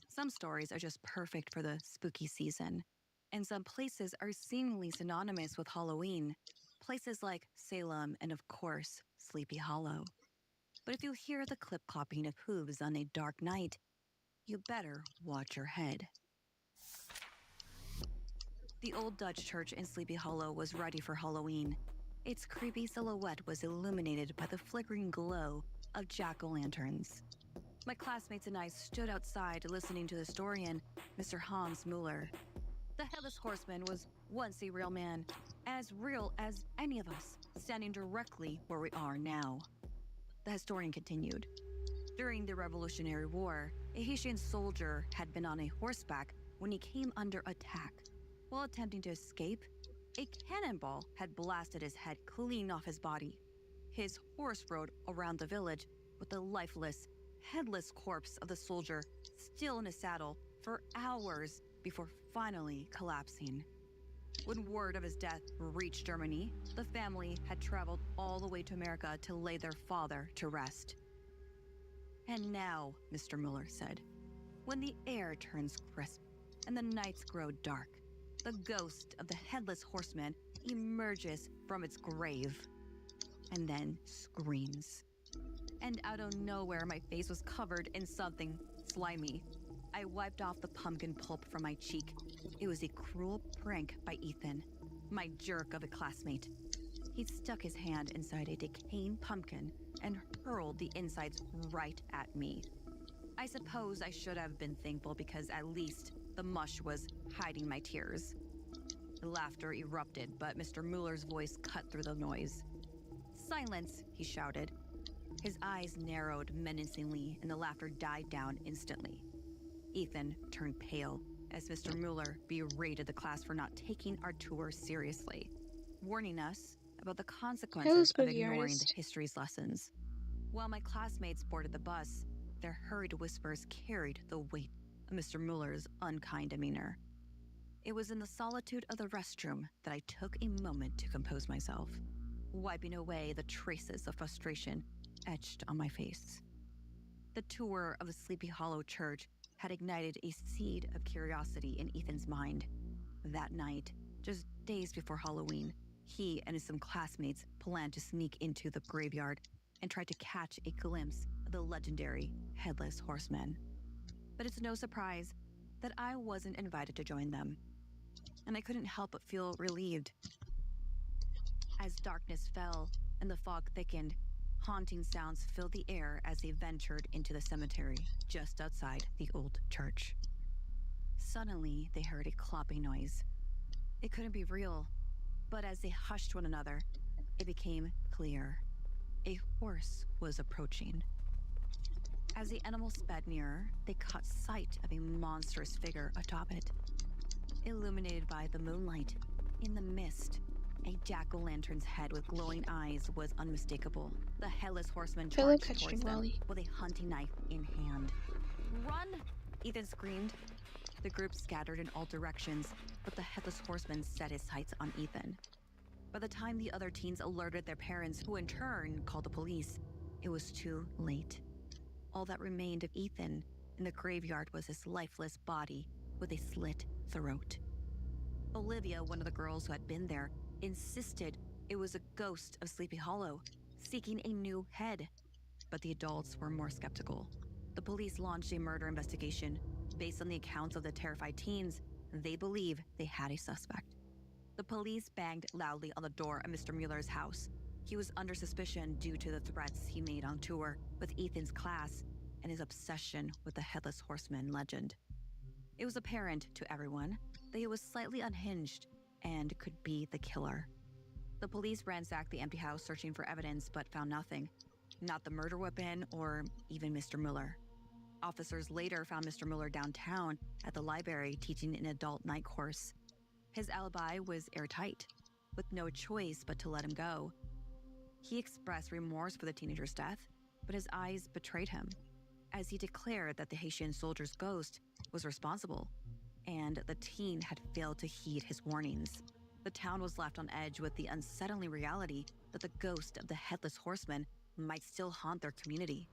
Some stories are just perfect for the spooky season, and some places are seemingly synonymous with Halloween. Places like Salem and, of course, Sleepy Hollow. But if you hear the clip-clopping of hooves on a dark night, you better watch your head. The old Dutch church in Sleepy Hollow was ready for Halloween. Its creepy silhouette was illuminated by the flickering glow of jack-o'-lanterns. My classmates and I stood outside listening to the historian, Mr. Hans Mueller. The Headless Horseman was once a real man, as real as any of us, standing directly where we are now. The historian continued. During the Revolutionary War, a Haitian soldier had been on a horseback when he came under attack. While attempting to escape, a cannonball had blasted his head clean off his body. His horse rode around the village with the lifeless, headless corpse of the soldier still in his saddle for hours before finally collapsing. When word of his death reached Germany, the family had traveled all the way to America to lay their father to rest. And now, Mr. Mueller said, when the air turns crisp and the nights grow dark, the ghost of the headless horseman emerges from its grave and then screams. And out of nowhere, my face was covered in something slimy. I wiped off the pumpkin pulp from my cheek. It was a cruel prank by Ethan, my jerk of a classmate. He'd stuck his hand inside a decaying pumpkin and hurled the insides right at me. I suppose I should have been thankful because at least the mush was hiding my tears. Laughter erupted, but Mr. Mueller's voice cut through the noise. "Silence," he shouted. His eyes narrowed menacingly and the laughter died down instantly. Ethan turned pale as Mr. Mueller berated the class for not taking our tour seriously, warning us about the consequences of ignoring the history's lessons. While my classmates boarded the bus, their hurried whispers carried the weight of Mr. Mueller's unkind demeanor. It was in the solitude of the restroom that I took a moment to compose myself, wiping away the traces of frustration etched on my face. The tour of the Sleepy Hollow Church had ignited a seed of curiosity in Ethan's mind. That night, just days before Halloween, he and some classmates planned to sneak into the graveyard and try to catch a glimpse of the legendary Headless Horseman. But it's no surprise that I wasn't invited to join them, and I couldn't help but feel relieved. As darkness fell and the fog thickened, haunting sounds filled the air as they ventured into the cemetery just outside the old church. Suddenly, they heard a clopping noise. It couldn't be real, but as they hushed one another, it became clear. A horse was approaching. As the animal sped nearer, they caught sight of a monstrous figure atop it. Illuminated by the moonlight, in the mist, a jack-o'-lantern's head with glowing eyes was unmistakable. The Headless Horseman charged towards them with a hunting knife in hand. "Run!" Ethan screamed. The group scattered in all directions, but the Headless Horseman set his sights on Ethan. By the time the other teens alerted their parents, who in turn called the police, it was too late. All that remained of Ethan in the graveyard was his lifeless body with a slit throat. Olivia, one of the girls who had been there, insisted it was a ghost of Sleepy Hollow, seeking a new head. But the adults were more skeptical. The police launched a murder investigation. Based on the accounts of the terrified teens, they believe they had a suspect. The police banged loudly on the door of Mr. Mueller's house. He was under suspicion due to the threats he made on tour with Ethan's class and his obsession with the Headless Horseman legend. It was apparent to everyone that he was slightly unhinged and could be the killer. The police ransacked the empty house searching for evidence but found nothing. Not the murder weapon or even Mr. Mueller. Officers later found Mr. Mueller downtown at the library teaching an adult night course. His alibi was airtight, with no choice but to let him go. He expressed remorse for the teenager's death, but his eyes betrayed him, as he declared that the Haitian soldier's ghost was responsible, and the teen had failed to heed his warnings. The town was left on edge with the unsettling reality that the ghost of the Headless Horseman might still haunt their community.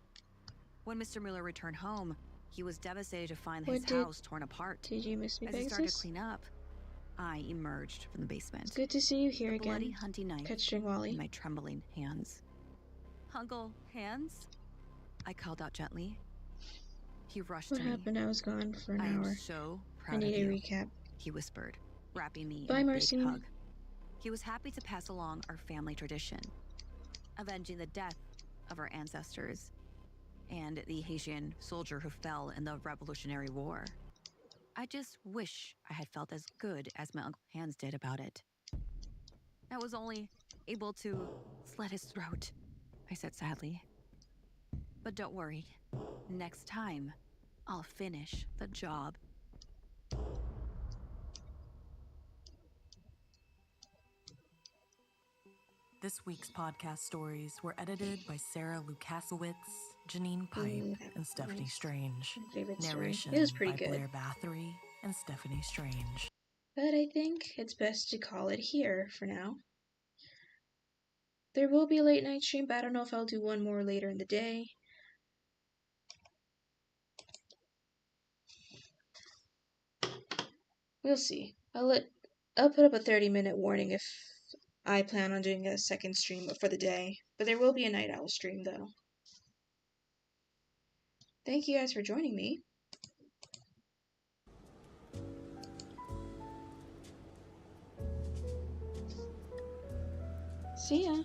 When Mr. Mueller returned home, he was devastated to find his house torn apart. Did you miss me, As he started to clean up, I emerged from the basement. It's good to see you here again. Bloody hunting knife Catching Wally. in my trembling hands. "Uncle, Hans?" I called out gently. He rushed What to me. happened? I was gone for an "I hour. am so I proud of need a you," recap. he whispered, wrapping me Bye, in a Marcy. big hug. He was happy to pass along our family tradition, avenging the death of our ancestors and the Haitian soldier who fell in the Revolutionary War. I just wish I had felt as good as my Uncle Hans did about it. I was only able to slit his throat, I said sadly. But don't worry, next time, I'll finish the job. This week's podcast stories were edited by Sarah Lukasiewicz, Janine Pipe, Ooh, and Stephanie nice. Strange. My favorite story. Narration It was pretty by good. Blair Bathory and Stephanie Strange. But I think it's best to call it here for now. There will be a late night stream, but I don't know if I'll do one more later in the day. We'll see. I'll put up a 30-minute warning if I plan on doing a second stream for the day. But there will be a Night Owl stream, though. Thank you guys for joining me. See ya.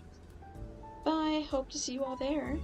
Bye. Hope to see you all there.